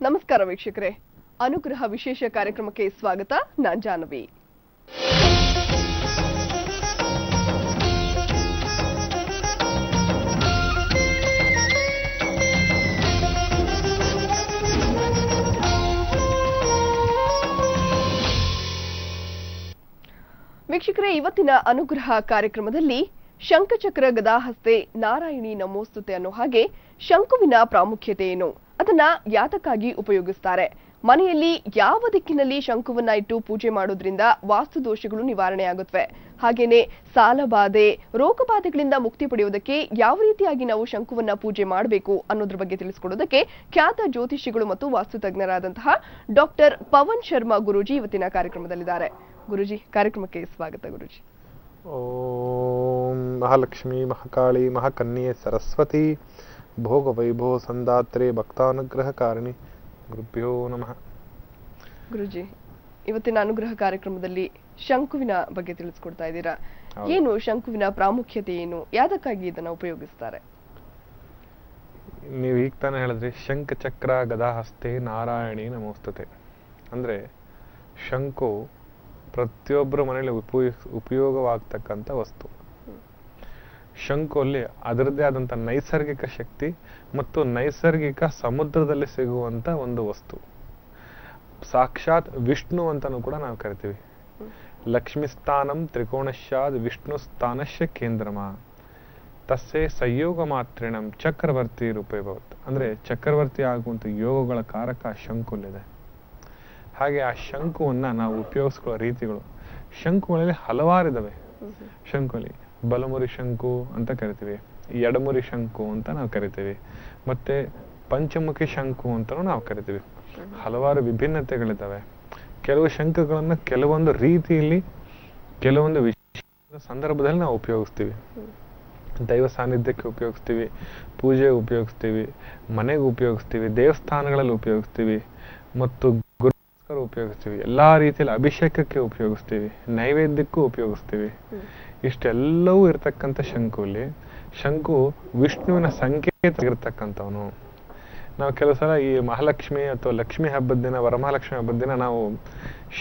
ನಮಸ್ಕಾರ ವೀಕ್ಷಕರೇ, ಅನುಗ್ರಹ ವಿಶೇಷ ಕಾರ್ಯಕ್ರಮಕ್ಕೆ ಸ್ವಾಗತ. ನಾನ್ ಜಾಹ್ನವಿ. ವೀಕ್ಷಕರೇ, ಇವತ್ತಿನ ಅನುಗ್ರಹ ಕಾರ್ಯಕ್ರಮದಲ್ಲಿ ಶಂಖಚಕ್ರ ಗದಾಹಸ್ತೆ ನಾರಾಯಣಿ ನಮೋಸ್ತುತೆ ಅನ್ನೋ ಹಾಗೆ ಶಂಕುವಿನ ಪ್ರಾಮುಖ್ಯತೆ ಏನು, ಅದನ್ನ ಯಾತಕ್ಕಾಗಿ ಉಪಯೋಗಿಸ್ತಾರೆ, ಮನೆಯಲ್ಲಿ ಯಾವ ದಿಕ್ಕಿನಲ್ಲಿ ಶಂಕುವನ್ನ ಇಟ್ಟು ಪೂಜೆ ಮಾಡೋದ್ರಿಂದ ವಾಸ್ತು ದೋಷಗಳು ನಿವಾರಣೆ ಆಗುತ್ತವೆ, ಹಾಗೇನೆ ಸಾಲಬಾಧೆ ರೋಗಬಾಧೆಗಳಿಂದ ಮುಕ್ತಿ ಪಡೆಯೋದಕ್ಕೆ ಯಾವ ರೀತಿಯಾಗಿ ನಾವು ಶಂಕುವನ್ನ ಪೂಜೆ ಮಾಡಬೇಕು ಅನ್ನೋದ್ರ ಬಗ್ಗೆ ತಿಳಿಸಿಕೊಡೋದಕ್ಕೆ ಖ್ಯಾತ ಜ್ಯೋತಿಷಿಗಳು ಮತ್ತು ವಾಸ್ತು ತಜ್ಞರಾದಂತಹ ಡಾಕ್ಟರ್ ಪವನ್ ಶರ್ಮಾ ಗುರೂಜಿ ಇವತ್ತಿನ ಕಾರ್ಯಕ್ರಮದಲ್ಲಿದ್ದಾರೆ. ಗುರುಜಿ, ಕಾರ್ಯಕ್ರಮಕ್ಕೆ ಸ್ವಾಗತ. ಗುರುಜಿ, ಓಂ ಮಹಾಲಕ್ಷ್ಮಿ ಮಹಾಕಾಳಿ ಮಹಾಕನ್ಯೆ ಸರಸ್ವತಿ ಭೋಗ ವೈಭವ ಸಂದಾತ್ರೆ ಭಕ್ತಾನುಗ್ರಹಕಾರಿಣಿ ಗುರುಭ್ಯೋ ನಮಃ. ಗುರುಜಿ, ಇವತ್ತಿನ ಅನುಗ್ರಹ ಕಾರ್ಯಕ್ರಮದಲ್ಲಿ ಶಂಕುವಿನ ಬಗ್ಗೆ ತಿಳಿಸ್ಕೊಡ್ತಾ ಇದ್ದೀರಾ. ಏನು ಶಂಕುವಿನ ಪ್ರಾಮುಖ್ಯತೆ ಏನು, ಯಾದಕ್ಕಾಗಿ ಇದನ್ನ ಉಪಯೋಗಿಸ್ತಾರೆ? ನೀವು ಈಗ ತಾನೇ ಹೇಳಿದ್ರಿ, ಶಂಖ ಚಕ್ರ ಗದಾಹಸ್ತೆ ನಾರಾಯಣಿ ನಮೋಸ್ತುತೆ. ಅಂದ್ರೆ ಶಂಕು ಪ್ರತಿಯೊಬ್ಬರ ಮನೆಯಲ್ಲಿ ಉಪಯೋಗವಾಗ್ತಕ್ಕಂಥ ವಸ್ತು. ಶಂಕುವಲ್ಲಿ ಅದರದ್ದೇ ಆದಂಥ ನೈಸರ್ಗಿಕ ಶಕ್ತಿ ಮತ್ತು ನೈಸರ್ಗಿಕ ಸಮುದ್ರದಲ್ಲಿ ಸಿಗುವಂತ ಒಂದು ವಸ್ತು. ಸಾಕ್ಷಾತ್ ವಿಷ್ಣು ಅಂತಾನೂ ಕೂಡ ನಾವು ಕರಿತೀವಿ. ಲಕ್ಷ್ಮಿ ಸ್ಥಾನಂ ತ್ರಿಕೋಣಶ್ಯಾದ್ ವಿಷ್ಣು ಸ್ಥಾನಶ್ಯ ಕೇಂದ್ರಮ ತಸ್ಸೇ ಸಂಯೋಗ ಮಾತ್ರಿಣಂ ಚಕ್ರವರ್ತಿ ರೂಪೇಭವತ್. ಅಂದ್ರೆ ಚಕ್ರವರ್ತಿ ಆಗುವಂತ ಯೋಗಗಳ ಕಾರಕ ಶಂಕುಲಿದೆ. ಹಾಗೆ ಆ ಶಂಕುವನ್ನ ನಾವು ಉಪಯೋಗಿಸ್ಕೊಳ್ಳೋ ರೀತಿಗಳು, ಶಂಕುಗಳಲ್ಲಿ ಹಲವಾರಿದಾವೆ. ಶಂಕುಲಿ ಬಲಮುರಿ ಶಂಕು ಅಂತ ಕರಿತೀವಿ, ಎಡಮುರಿ ಶಂಕು ಅಂತ ನಾವು ಕರಿತೀವಿ, ಮತ್ತೆ ಪಂಚಮುಖಿ ಶಂಕು ಅಂತಾನು ನಾವು ಕರಿತೀವಿ. ಹಲವಾರು ವಿಭಿನ್ನತೆಗಳಿದ್ದಾವೆ. ಕೆಲವು ಶಂಕುಗಳನ್ನ ಕೆಲವೊಂದು ರೀತಿಯಲ್ಲಿ ಕೆಲವೊಂದು ವಿಶೇಷ ಸಂದರ್ಭದಲ್ಲಿ ನಾವು ಉಪಯೋಗಿಸ್ತೀವಿ. ದೈವ ಸಾನ್ನಿಧ್ಯಕ್ಕೆ ಉಪಯೋಗಿಸ್ತೀವಿ, ಪೂಜೆಗೆ ಉಪಯೋಗಿಸ್ತೀವಿ, ಮನೆಗೆ ಉಪಯೋಗಿಸ್ತೀವಿ, ದೇವಸ್ಥಾನಗಳಲ್ಲಿ ಉಪಯೋಗಿಸ್ತೀವಿ, ಮತ್ತು ಉಪಯೋಗಿಸ್ತೀವಿ, ಎಲ್ಲಾ ರೀತಿಯಲ್ಲಿ ಅಭಿಷೇಕಕ್ಕೆ ಉಪಯೋಗಿಸ್ತೀವಿ, ನೈವೇದ್ಯಕ್ಕೂ ಉಪಯೋಗಿಸ್ತೀವಿ. ಇಷ್ಟೆಲ್ಲವೂ ಇರ್ತಕ್ಕಂಥ ಶಂಕುಲಿ ಶಂಕು ವಿಷ್ಣುವಿನ ಸಂಕೇತ ಇರ್ತಕ್ಕಂಥವನು. ನಾವು ಕೆಲವು ಸಲ ಈ ಮಹಾಲಕ್ಷ್ಮಿ ಅಥವಾ ಲಕ್ಷ್ಮಿ ಹಬ್ಬದ ದಿನ, ವರಮಹಾಲಕ್ಷ್ಮಿ ಹಬ್ಬದ ದಿನ ನಾವು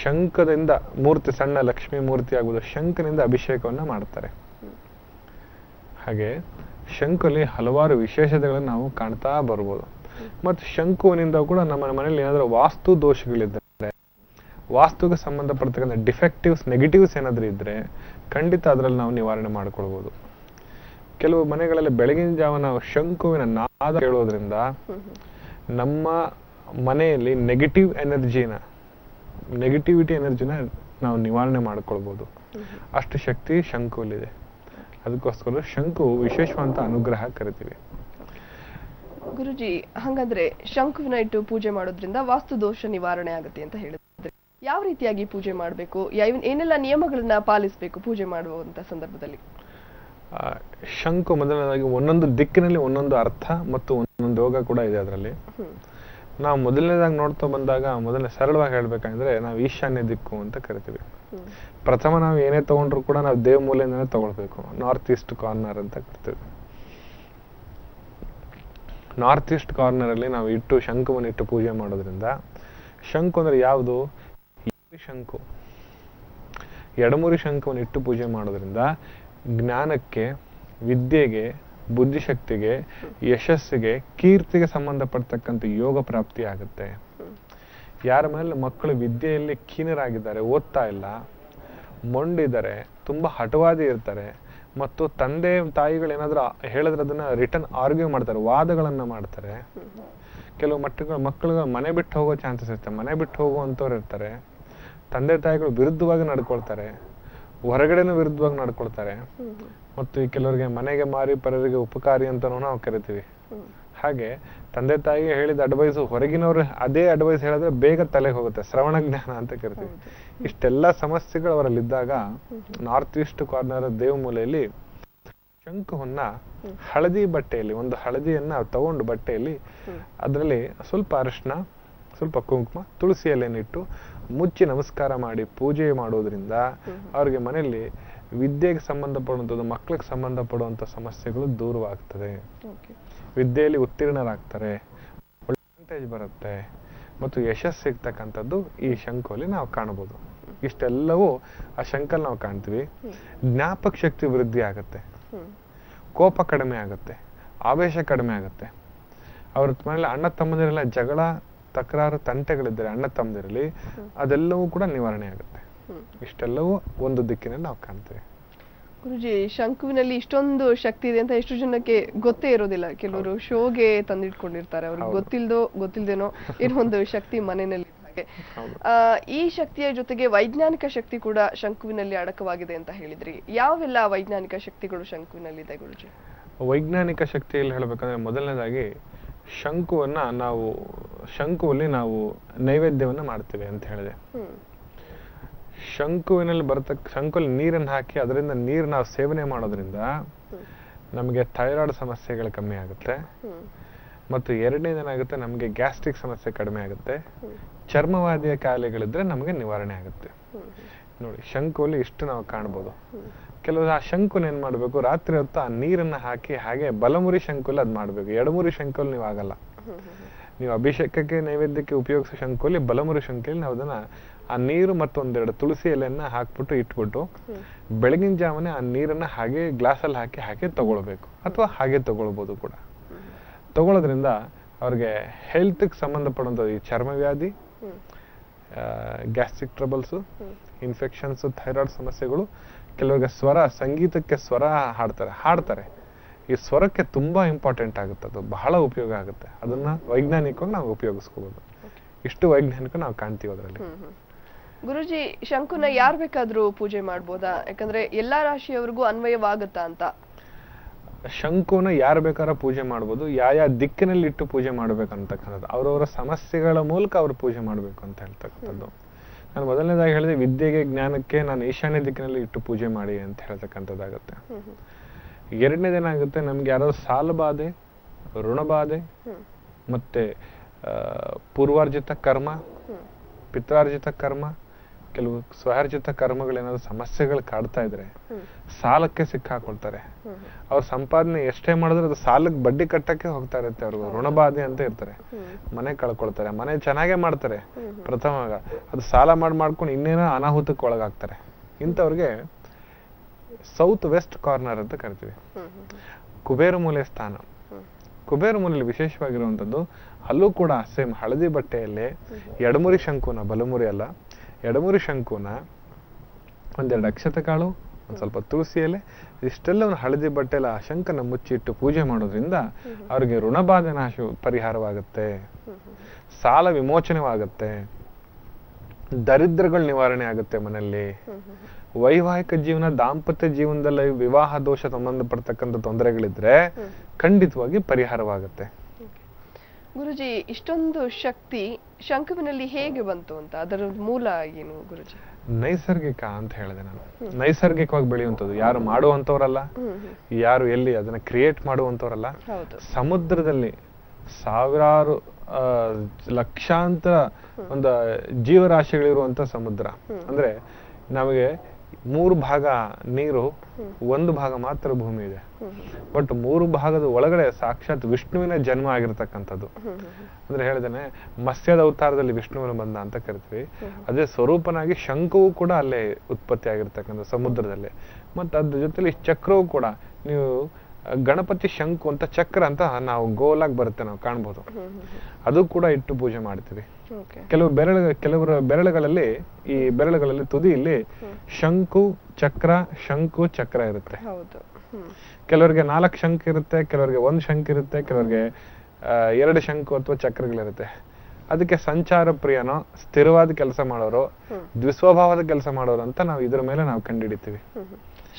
ಶಂಖದಿಂದ ಮೂರ್ತಿ, ಸಣ್ಣ ಲಕ್ಷ್ಮಿ ಮೂರ್ತಿ ಆಗುವುದು ಶಂಖನಿಂದ ಅಭಿಷೇಕವನ್ನ ಮಾಡ್ತಾರೆ. ಹಾಗೆ ಶಂಕುಲಿ ಹಲವಾರು ವಿಶೇಷತೆಗಳನ್ನು ನಾವು ಕಾಣ್ತಾ ಬರ್ಬೋದು. ಮತ್ತು ಶಂಕುವಿನಿಂದ ಕೂಡ ನಮ್ಮ ಮನೆಯಲ್ಲಿ ಏನಾದರೂ ವಾಸ್ತು ದೋಷಗಳಿದ್ದರೆ, ವಾಸ್ತುಗೆ ಸಂಬಂಧಪಡ್ತಕ್ಕಂಥ ಡಿಫೆಕ್ಟಿವ್ಸ್, ನೆಗೆಟಿವ್ಸ್ ಏನಾದರೂ ಇದ್ರೆ ಖಂಡಿತ ಅದರಲ್ಲಿ ನಾವು ನಿವಾರಣೆ ಮಾಡ್ಕೊಳ್ಬೋದು. ಕೆಲವು ಮನೆಗಳಲ್ಲಿ ಬೆಳಗಿನ ಜಾವ ನಾವು ಶಂಕುವಿನ ನಾದ ಕೇಳೋದ್ರಿಂದ ನಮ್ಮ ಮನೆಯಲ್ಲಿ ನೆಗೆಟಿವಿಟಿ ಎನರ್ಜಿನ ನಾವು ನಿವಾರಣೆ ಮಾಡ್ಕೊಳ್ಬೋದು. ಅಷ್ಟು ಶಕ್ತಿ ಶಂಕುವಿಲಿದೆ. ಅದಕ್ಕೋಸ್ಕರ ಶಂಕು ವಿಶೇಷವಂತ ಅನುಗ್ರಹ ಕರಿತೀವಿ. ಗುರುಜಿ, ಹಾಗಾದ್ರೆ ಶಂಕುವಿನ ಇಟ್ಟು ಪೂಜೆ ಮಾಡೋದ್ರಿಂದ ವಾಸ್ತು ದೋಷ ನಿವಾರಣೆ ಆಗುತ್ತೆ ಅಂತ ಹೇಳಿದ್ರೆ ಯಾವ ರೀತಿಯಾಗಿ ಪೂಜೆ ಮಾಡಬೇಕು, ಏನೆಲ್ಲ ನಿಯಮಗಳನ್ನ ಪಾಲಿಸಬೇಕು ಪೂಜೆ ಮಾಡುವಂತ ಸಂದರ್ಭದಲ್ಲಿ? ಶಂಕು ಮೊದಲನೇದಾಗಿ ಒಂದೊಂದು ದಿಕ್ಕಿನಲ್ಲಿ ಒಂದೊಂದು ಅರ್ಥ ಮತ್ತು ಒಂದೊಂದು ಯೋಗ ಕೂಡ ಇದೆ ಅದರಲ್ಲಿ. ನಾವು ಮೊದಲನೇದಾಗಿ ನೋಡ್ತಾ ಬಂದಾಗ ಮೊದಲನೇ ಸರಳವಾಗಿ ಹೇಳ್ಬೇಕಂದ್ರೆ ನಾವು ಈಶಾನ್ಯ ದಿಕ್ಕು ಅಂತ ಕರಿತೀವಿ. ಪ್ರಥಮ ನಾವು ಏನೇ ತಗೊಂಡ್ರು ಕೂಡ ನಾವು ದೇವ ಮೂಲೆಯಿಂದನೇ ತಗೊಳ್ಬೇಕು. ನಾರ್ತ್ ಈಸ್ಟ್ ಕಾರ್ನರ್ ಅಂತ ಕರಿತೀವಿ. ನಾರ್ತ್ ಈಸ್ಟ್ ಕಾರ್ನರ್ ಅಲ್ಲಿ ನಾವು ಇಟ್ಟು ಶಂಕುವನ್ನು ಇಟ್ಟು ಪೂಜೆ ಮಾಡೋದ್ರಿಂದ, ಶಂಕು ಅಂದ್ರೆ ಯಾವುದು, ಶಂಕು ಎಡಮುರಿ ಶಂಕುವನ್ನು ಇಟ್ಟು ಪೂಜೆ ಮಾಡೋದ್ರಿಂದ ಜ್ಞಾನಕ್ಕೆ, ವಿದ್ಯೆಗೆ, ಬುದ್ಧಿಶಕ್ತಿಗೆ, ಯಶಸ್ಸಿಗೆ, ಕೀರ್ತಿಗೆ ಸಂಬಂಧಪಡ್ತಕ್ಕಂಥ ಯೋಗ ಪ್ರಾಪ್ತಿ ಆಗುತ್ತೆ. ಯಾರ ಮನೇಲಿ ಮಕ್ಕಳು ವಿದ್ಯೆಯಲ್ಲಿ ಖೀನರಾಗಿದ್ದಾರೆ, ಓದ್ತಾ ಇಲ್ಲ, ಮೊಂಡಿದ್ದಾರೆ, ತುಂಬಾ ಹಠವಾದಿ ಇರ್ತಾರೆ, ಮತ್ತು ತಂದೆ ತಾಯಿಗಳೇನಾದ್ರೂ ಹೇಳಿದ್ರೆ ಅದನ್ನ ರಿಟರ್ನ್ ಆರ್ಗ್ಯೂ ಮಾಡ್ತಾರೆ, ವಾದಗಳನ್ನ ಮಾಡ್ತಾರೆ. ಕೆಲವು ಮಕ್ಕಳು ಮನೆ ಬಿಟ್ಟು ಹೋಗೋ ಚಾನ್ಸಸ್ ಇರ್ತವೆ. ಮನೆ ಬಿಟ್ಟು ಹೋಗುವಂಥವ್ರು ಇರ್ತಾರೆ. ತಂದೆ ತಾಯಿಗಳು ವಿರುದ್ಧವಾಗಿ ನಡ್ಕೊಳ್ತಾರೆ, ಹೊರಗಡೆನೂ ವಿರುದ್ಧವಾಗಿ ನಡ್ಕೊಳ್ತಾರೆ. ಮತ್ತು ಈ ಕೆಲವರಿಗೆ ಮನೆಗೆ ಮಾರಿ ಪರರಿಗೆ ಉಪಕಾರಿ ಅಂತಾನೂ ನಾವು ಕರಿತೀವಿ. ಹಾಗೆ ತಂದೆ ತಾಯಿಗೆ ಹೇಳಿದ ಅಡ್ವೈಸ್ ಹೊರಗಿನವ್ರು ಅದೇ ಅಡ್ವೈಸ್ ಹೇಳಿದ್ರೆ ಬೇಗ ತಲೆಗೆ ಹೋಗುತ್ತೆ, ಶ್ರವಣ ಜ್ಞಾನ ಅಂತ ಕರಿತೀವಿ. ಇಷ್ಟೆಲ್ಲ ಸಮಸ್ಯೆಗಳು ಅವರಲ್ಲಿದ್ದಾಗ ನಾರ್ತ್ ಈಸ್ಟ್ ಕಾರ್ನರ್ ದೇವಮೂಲೆಯಲ್ಲಿ ಶಂಕುವನ್ನ ಹಳದಿ ಬಟ್ಟೆಯಲ್ಲಿ, ಒಂದು ಹಳದಿಯನ್ನ ತಗೊಂಡು ಬಟ್ಟೆಯಲ್ಲಿ ಅದರಲ್ಲಿ ಸ್ವಲ್ಪ ಅರಿಶಿನ, ಸ್ವಲ್ಪ ಕುಂಕುಮ, ತುಳಸಿ ಎಲೆನಿಟ್ಟು ಮುಚ್ಚಿ ನಮಸ್ಕಾರ ಮಾಡಿ ಪೂಜೆ ಮಾಡೋದ್ರಿಂದ ಅವ್ರಿಗೆ ಮನೆಯಲ್ಲಿ ವಿದ್ಯೆಗೆ ಸಂಬಂಧಪಡುವಂಥದ್ದು, ಮಕ್ಕಳಿಗೆ ಸಂಬಂಧಪಡುವಂಥ ಸಮಸ್ಯೆಗಳು ದೂರವಾಗ್ತದೆ. ವಿದ್ಯೆಯಲ್ಲಿ ಉತ್ತೀರ್ಣರಾಗ್ತಾರೆ, ಒಳ್ಳೆ ಪರ್ಸೆಂಟೇಜ್ ಬರುತ್ತೆ, ಮತ್ತು ಯಶಸ್ಸು ಸಿಗ್ತಕ್ಕಂಥದ್ದು ಈ ಶಂಕುವಲ್ಲಿ ನಾವು ಕಾಣಬಹುದು. ಇಷ್ಟೆಲ್ಲವೂ ಆ ಶಂಕಲ್ಲಿ ನಾವು ಕಾಣ್ತೀವಿ. ಜ್ಞಾಪಕ ಶಕ್ತಿ ವೃದ್ಧಿ ಆಗುತ್ತೆ, ಕೋಪ ಕಡಿಮೆ ಆಗುತ್ತೆ, ಆವೇಶ ಕಡಿಮೆ ಆಗುತ್ತೆ. ಅವ್ರ ಮನೇಲಿ ಅಣ್ಣ ತಮ್ಮದಿರೆಲ್ಲ ಜಗಳ ತಕರಾರು ತಂಟೆಗಳಿದ್ದರೆ ಅಣ್ಣ ತಮ್ಮದಿರಲ್ಲಿ ಅದೆಲ್ಲವೂ ಕೂಡ ನಿವಾರಣೆ ಆಗುತ್ತೆ. ಇಷ್ಟೆಲ್ಲವೂ ಒಂದು ದಿಕ್ಕಿನಲ್ಲಿ ನಾವು ಕಾಣ್ತೇವೆ. ಗುರುಜಿ, ಶಂಕುವಿನಲ್ಲಿ ಇಷ್ಟೊಂದು ಶಕ್ತಿ ಇದೆ ಅಂತ ಎಷ್ಟು ಜನಕ್ಕೆ ಗೊತ್ತೇ ಇರೋದಿಲ್ಲ. ಕೆಲವರು ಶೋಗೆ ತಂದಿಟ್ಕೊಂಡಿರ್ತಾರೆ, ಅವ್ರಿಗೆ ಗೊತ್ತಿಲ್ದೇನೋ ಇರೋ ಒಂದು ಶಕ್ತಿ ಮನೆಯಲ್ಲಿ. ಈ ಶಕ್ತಿಯ ಜೊತೆಗೆ ವೈಜ್ಞಾನಿಕ ಶಕ್ತಿ ಕೂಡ ಶಂಕುವಿನಲ್ಲಿ ಅಡಕವಾಗಿದೆ ಅಂತ ಹೇಳಿದ್ರಿ. ಯಾವೆಲ್ಲ ವೈಜ್ಞಾನಿಕ ಶಕ್ತಿಗಳು ಶಂಕುವಿನಲ್ಲಿದೆ ಗುರುಜಿ? ವೈಜ್ಞಾನಿಕ ಶಕ್ತಿಯಲ್ಲಿ ಹೇಳ್ಬೇಕಂದ್ರೆ ಮೊದಲನೇದಾಗಿ ಶಂಕುವಲ್ಲಿ ನಾವು ನೈವೇದ್ಯವನ್ನ ಮಾಡ್ತೇವೆ ಅಂತ ಹೇಳಿದೆ. ಶಂಕುವಲ್ಲಿ ನೀರನ್ನು ಹಾಕಿ ಅದರಿಂದ ನೀರು ನಾವು ಸೇವನೆ ಮಾಡೋದ್ರಿಂದ ನಮಗೆ ಥೈರಾಯ್ಡ್ ಸಮಸ್ಯೆಗಳು ಕಮ್ಮಿ ಆಗುತ್ತೆ. ಮತ್ತು ಎರಡನೇದೇನಾಗುತ್ತೆ, ನಮಗೆ ಗ್ಯಾಸ್ಟ್ರಿಕ್ ಸಮಸ್ಯೆ ಕಡಿಮೆ ಆಗುತ್ತೆ. ಚರ್ಮವಾದಿಯ ಕಾಯಿಲೆಗಳಿದ್ರೆ ನಮಗೆ ನಿವಾರಣೆ ಆಗುತ್ತೆ. ನೋಡಿ, ಶಂಕುವಲ್ಲಿ ಇಷ್ಟು ನಾವು ಕಾಣ್ಬೋದು. ಕೆಲವರು ಆ ಶಂಕುನ ಏನ್ ಮಾಡ್ಬೇಕು, ರಾತ್ರಿ ಹೊತ್ತು ಆ ನೀರನ್ನ ಹಾಕಿ ಹಾಗೆ ಬಲಮುರಿ ಶಂಕುಲ್ಲಿ ಅದ್ ಮಾಡ್ಬೇಕು. ಎಡಮುರಿ ಶಂಕುಲ್ಲಿ ನೀವು ಆಗಲ್ಲ. ನೀವು ಅಭಿಷೇಕಕ್ಕೆ ನೈವೇದ್ಯಕ್ಕೆ ಉಪಯೋಗಿಸೋ ಶಂಕುಲ್ಲಿ ಬಲಮುರಿ ಶಂಕುಲ್ಲಿ ನಾವು ಅದನ್ನ ಆ ನೀರು ಮತ್ತೊಂದೆರಡು ತುಳಸಿ ಎಲೆಯನ್ನ ಹಾಕ್ಬಿಟ್ಟು ಇಟ್ಬಿಟ್ಟು ಬೆಳಗಿನ ಜಾವನೆ ಆ ನೀರನ್ನ ಹಾಗೆ ಗ್ಲಾಸಲ್ಲಿ ಹಾಕಿ ತಗೊಳ್ಬೇಕು. ಅಥವಾ ಹಾಗೆ ತಗೊಳ್ಬೋದು ಕೂಡ. ತಗೊಳ್ಳೋದ್ರಿಂದ ಅವ್ರಿಗೆ ಹೆಲ್ತ್ಗೆ ಸಂಬಂಧಪಡುವಂಥ ಈ ಚರ್ಮವ್ಯಾಧಿ, ಗ್ಯಾಸ್ಟ್ರಿಕ್ ಟ್ರಬಲ್ಸು, ಇನ್ಫೆಕ್ಷನ್ಸ್, ಥೈರಾಯ್ಡ್ ಸಮಸ್ಯೆಗಳು, ಕೆಲವರಿಗೆ ಸಂಗೀತಕ್ಕೆ ಸ್ವರ ಹಾಡ್ತಾರೆ. ಈ ಸ್ವರಕ್ಕೆ ತುಂಬಾ ಇಂಪಾರ್ಟೆಂಟ್ ಆಗುತ್ತೆ, ಅದು ಬಹಳ ಉಪಯೋಗ ಆಗುತ್ತೆ. ಅದನ್ನ ವೈಜ್ಞಾನಿಕವಾಗಿ ನಾವು ಉಪಯೋಗಿಸ್ಕೋಬಹುದು. ಇಷ್ಟು ವೈಜ್ಞಾನಿಕ ನಾವು ಕಾಣ್ತೀವಿ ಅದರಲ್ಲಿ. ಗುರುಜಿ, ಶಂಕುನ ಯಾರು ಬೇಕಾದ್ರೂ ಪೂಜೆ ಮಾಡ್ಬೋದಾ? ಯಾಕಂದ್ರೆ ಎಲ್ಲಾ ರಾಶಿಯವರಿಗೂ ಅನ್ವಯವಾಗುತ್ತಾ ಅಂತ. ಶಂಕುನ ಯಾರು ಬೇಕಾದ್ರೂ ಪೂಜೆ ಮಾಡ್ಬೋದು. ಯಾವ ದಿಕ್ಕಿನಲ್ಲಿ ಇಟ್ಟು ಪೂಜೆ ಮಾಡ್ಬೇಕಂತಕ್ಕಂಥದ್ದು ಅವರವರ ಸಮಸ್ಯೆಗಳ ಮೂಲಕ ಅವ್ರು ಪೂಜೆ ಮಾಡ್ಬೇಕು ಅಂತ ಹೇಳ್ತಕ್ಕಂಥದ್ದು. ನಾನು ಮೊದಲನೇದಾಗಿ ಹೇಳಿದೆ, ವಿದ್ಯೆಗೆ ಜ್ಞಾನಕ್ಕೆ ನಾನು ಈಶಾನ್ಯ ದಿಕ್ಕಿನಲ್ಲಿ ಇಟ್ಟು ಪೂಜೆ ಮಾಡಿ ಅಂತ ಹೇಳ್ತಕ್ಕಂಥದ್ದಾಗುತ್ತೆ. ಎರಡನೇದೇನಾಗುತ್ತೆ, ನಮ್ಗೆ ಯಾರಾದ್ರು ಸಾಲ ಬಾಧೆ, ಋಣಬಾಧೆ, ಮತ್ತೆ ಪೂರ್ವಾರ್ಜಿತ ಕರ್ಮ, ಪಿತ್ರಾರ್ಜಿತ ಕರ್ಮ, ಕೆಲವು ಸ್ವರ್ಜಿತ ಕರ್ಮಗಳೇನಾದ್ರು ಸಮಸ್ಯೆಗಳು ಕಾಡ್ತಾ ಇದ್ರೆ ಸಾಲಕ್ಕೆ ಸಿಕ್ಕಾಕೊಳ್ತಾರೆ. ಅವ್ರ ಸಂಪಾದನೆ ಎಷ್ಟೇ ಮಾಡಿದ್ರೆ ಅದು ಸಾಲಕ್ಕೆ ಬಡ್ಡಿ ಕಟ್ಟಕ್ಕೆ ಹೋಗ್ತಾ ಇರುತ್ತೆ. ಅವ್ರಿಗೆ ಋಣಬಾಧೆ ಅಂತ ಇರ್ತಾರೆ, ಮನೆ ಕಳ್ಕೊಳ್ತಾರೆ, ಮನೆ ಚೆನ್ನಾಗೇ ಮಾಡ್ತಾರೆ ಪ್ರಥಮ, ಅದು ಸಾಲ ಮಾಡ್ಕೊಂಡು ಇನ್ನೇನೋ ಅನಾಹುತಕ್ಕೆ ಒಳಗಾಗ್ತಾರೆ. ಇಂಥವ್ರಿಗೆ ಸೌತ್ ವೆಸ್ಟ್ ಕಾರ್ನರ್ ಅಂತ ಕರಿತೀವಿ, ಕುಬೇರ ಮೂಲೆ ಸ್ಥಾನ. ಕುಬೇರ ಮೂಲೆಯಲ್ಲಿ ವಿಶೇಷವಾಗಿರುವಂಥದ್ದು, ಅಲ್ಲೂ ಕೂಡ ಸೇಮ್ ಹಳದಿ ಬಟ್ಟೆಯಲ್ಲಿ ಎಡಮುರಿ ಶಂಕುನ, ಬಲಮುರಿ ಅಲ್ಲ, ಎಡಮುರಿ ಶಂಕುನ ಒಂದೆರಡು ಅಕ್ಷತೆ ಕಾಳು, ಒಂದ್ ಸ್ವಲ್ಪ ತುಳಸಿ ಎಲೆ, ಇಷ್ಟೆಲ್ಲ ಒಂದು ಹಳದಿ ಬಟ್ಟೆಲ್ಲ ಆ ಶಂಕನ ಮುಚ್ಚಿಟ್ಟು ಪೂಜೆ ಮಾಡೋದ್ರಿಂದ ಅವ್ರಿಗೆ ಋಣಬಾಧೆ ನಾಶ ಪರಿಹಾರವಾಗುತ್ತೆ, ಸಾಲ ವಿಮೋಚನೆವಾಗುತ್ತೆ, ದರಿದ್ರಗಳು ನಿವಾರಣೆ ಆಗುತ್ತೆ ಮನೆಯಲ್ಲಿ, ವೈವಾಹಿಕ ಜೀವನ, ದಾಂಪತ್ಯ ಜೀವನದಲ್ಲಿ ವಿವಾಹ ದೋಷ ಸಂಬಂಧಪಡ್ತಕ್ಕಂಥ ತೊಂದರೆಗಳಿದ್ರೆ ಖಂಡಿತವಾಗಿ ಪರಿಹಾರವಾಗುತ್ತೆ. ಗುರುಜಿ, ಇಷ್ಟೊಂದು ಶಕ್ತಿ ಶಂಕುವಿನಲ್ಲಿ ಹೇಗೆ ಬಂತು ಅಂತ, ಅದರ ಮೂಲ ಏನು ಗುರುಜಿ? ನೈಸರ್ಗಿಕ ಅಂತ ಹೇಳಿದೆ ನಾನು. ನೈಸರ್ಗಿಕವಾಗಿ ಬೆಳೆಯುವಂಥದ್ದು, ಯಾರು ಮಾಡುವಂತವ್ರಲ್ಲ, ಯಾರು ಎಲ್ಲಿ ಅದನ್ನ ಕ್ರಿಯೇಟ್ ಮಾಡುವಂತವ್ರಲ್ಲ. ಸಮುದ್ರದಲ್ಲಿ ಸಾವಿರಾರು ಲಕ್ಷಾಂತರ ಒಂದು ಜೀವರಾಶಿಗಳಿರುವಂತ ಸಮುದ್ರ. ಅಂದ್ರೆ ನಮಗೆ 3 ಭಾಗ ನೀರು, 1 ಭಾಗ ಮಾತ್ರ ಭೂಮಿ ಇದೆ. ಬಟ್ 3 ಭಾಗದ ಒಳಗಡೆ ಸಾಕ್ಷಾತ್ ವಿಷ್ಣುವಿನ ಜನ್ಮ ಆಗಿರ್ತಕ್ಕಂಥದ್ದು. ಅಂದ್ರೆ ಹೇಳಿದೇನೆ, ಮತ್ಸ್ಯದ ಅವತಾರದಲ್ಲಿ ವಿಷ್ಣುವಿನ ಬಂದ ಅಂತ ಕರಿತೀವಿ. ಅದೇ ಸ್ವರೂಪನಾಗಿ ಶಂಕುವು ಕೂಡ ಅಲ್ಲೇ ಉತ್ಪತ್ತಿ ಆಗಿರ್ತಕ್ಕಂಥ ಸಮುದ್ರದಲ್ಲಿ. ಮತ್ತೆ ಅದ್ರ ಜೊತೆಲಿ ಚಕ್ರವು ಕೂಡ, ನೀವು ಗಣಪತಿ ಶಂಕು ಅಂತ ಚಕ್ರ ಅಂತ ನಾವು ಗೋಲಾಗಿ ಬರುತ್ತೆ, ನಾವು ಕಾಣ್ಬೋದು. ಅದು ಕೂಡ ಇಟ್ಟು ಪೂಜೆ ಮಾಡ್ತೀವಿ. ಕೆಲವರ ಬೆರಳುಗಳಲ್ಲಿ, ಈ ಬೆರಳುಗಳಲ್ಲಿ ತುದಿಯಲ್ಲಿ ಶಂಕು ಚಕ್ರ ಇರುತ್ತೆ. ಕೆಲವರಿಗೆ 4 ಶಂಕು ಇರುತ್ತೆ, ಕೆಲವರಿಗೆ 1 ಶಂಕು ಇರುತ್ತೆ, ಕೆಲವರಿಗೆ 2 ಶಂಕು ಅಥವಾ ಚಕ್ರಗಳಿರುತ್ತೆ. ಅದಕ್ಕೆ ಸಂಚಾರ ಪ್ರಿಯನೋ, ಸ್ಥಿರವಾದ ಕೆಲಸ ಮಾಡೋರು, ದ್ವಿಸ್ವಭಾವದ ಕೆಲಸ ಮಾಡೋರು ಅಂತ ನಾವು ಇದ್ರ ಮೇಲೆ ನಾವು ಕಂಡುಹಿಡಿತೀವಿ.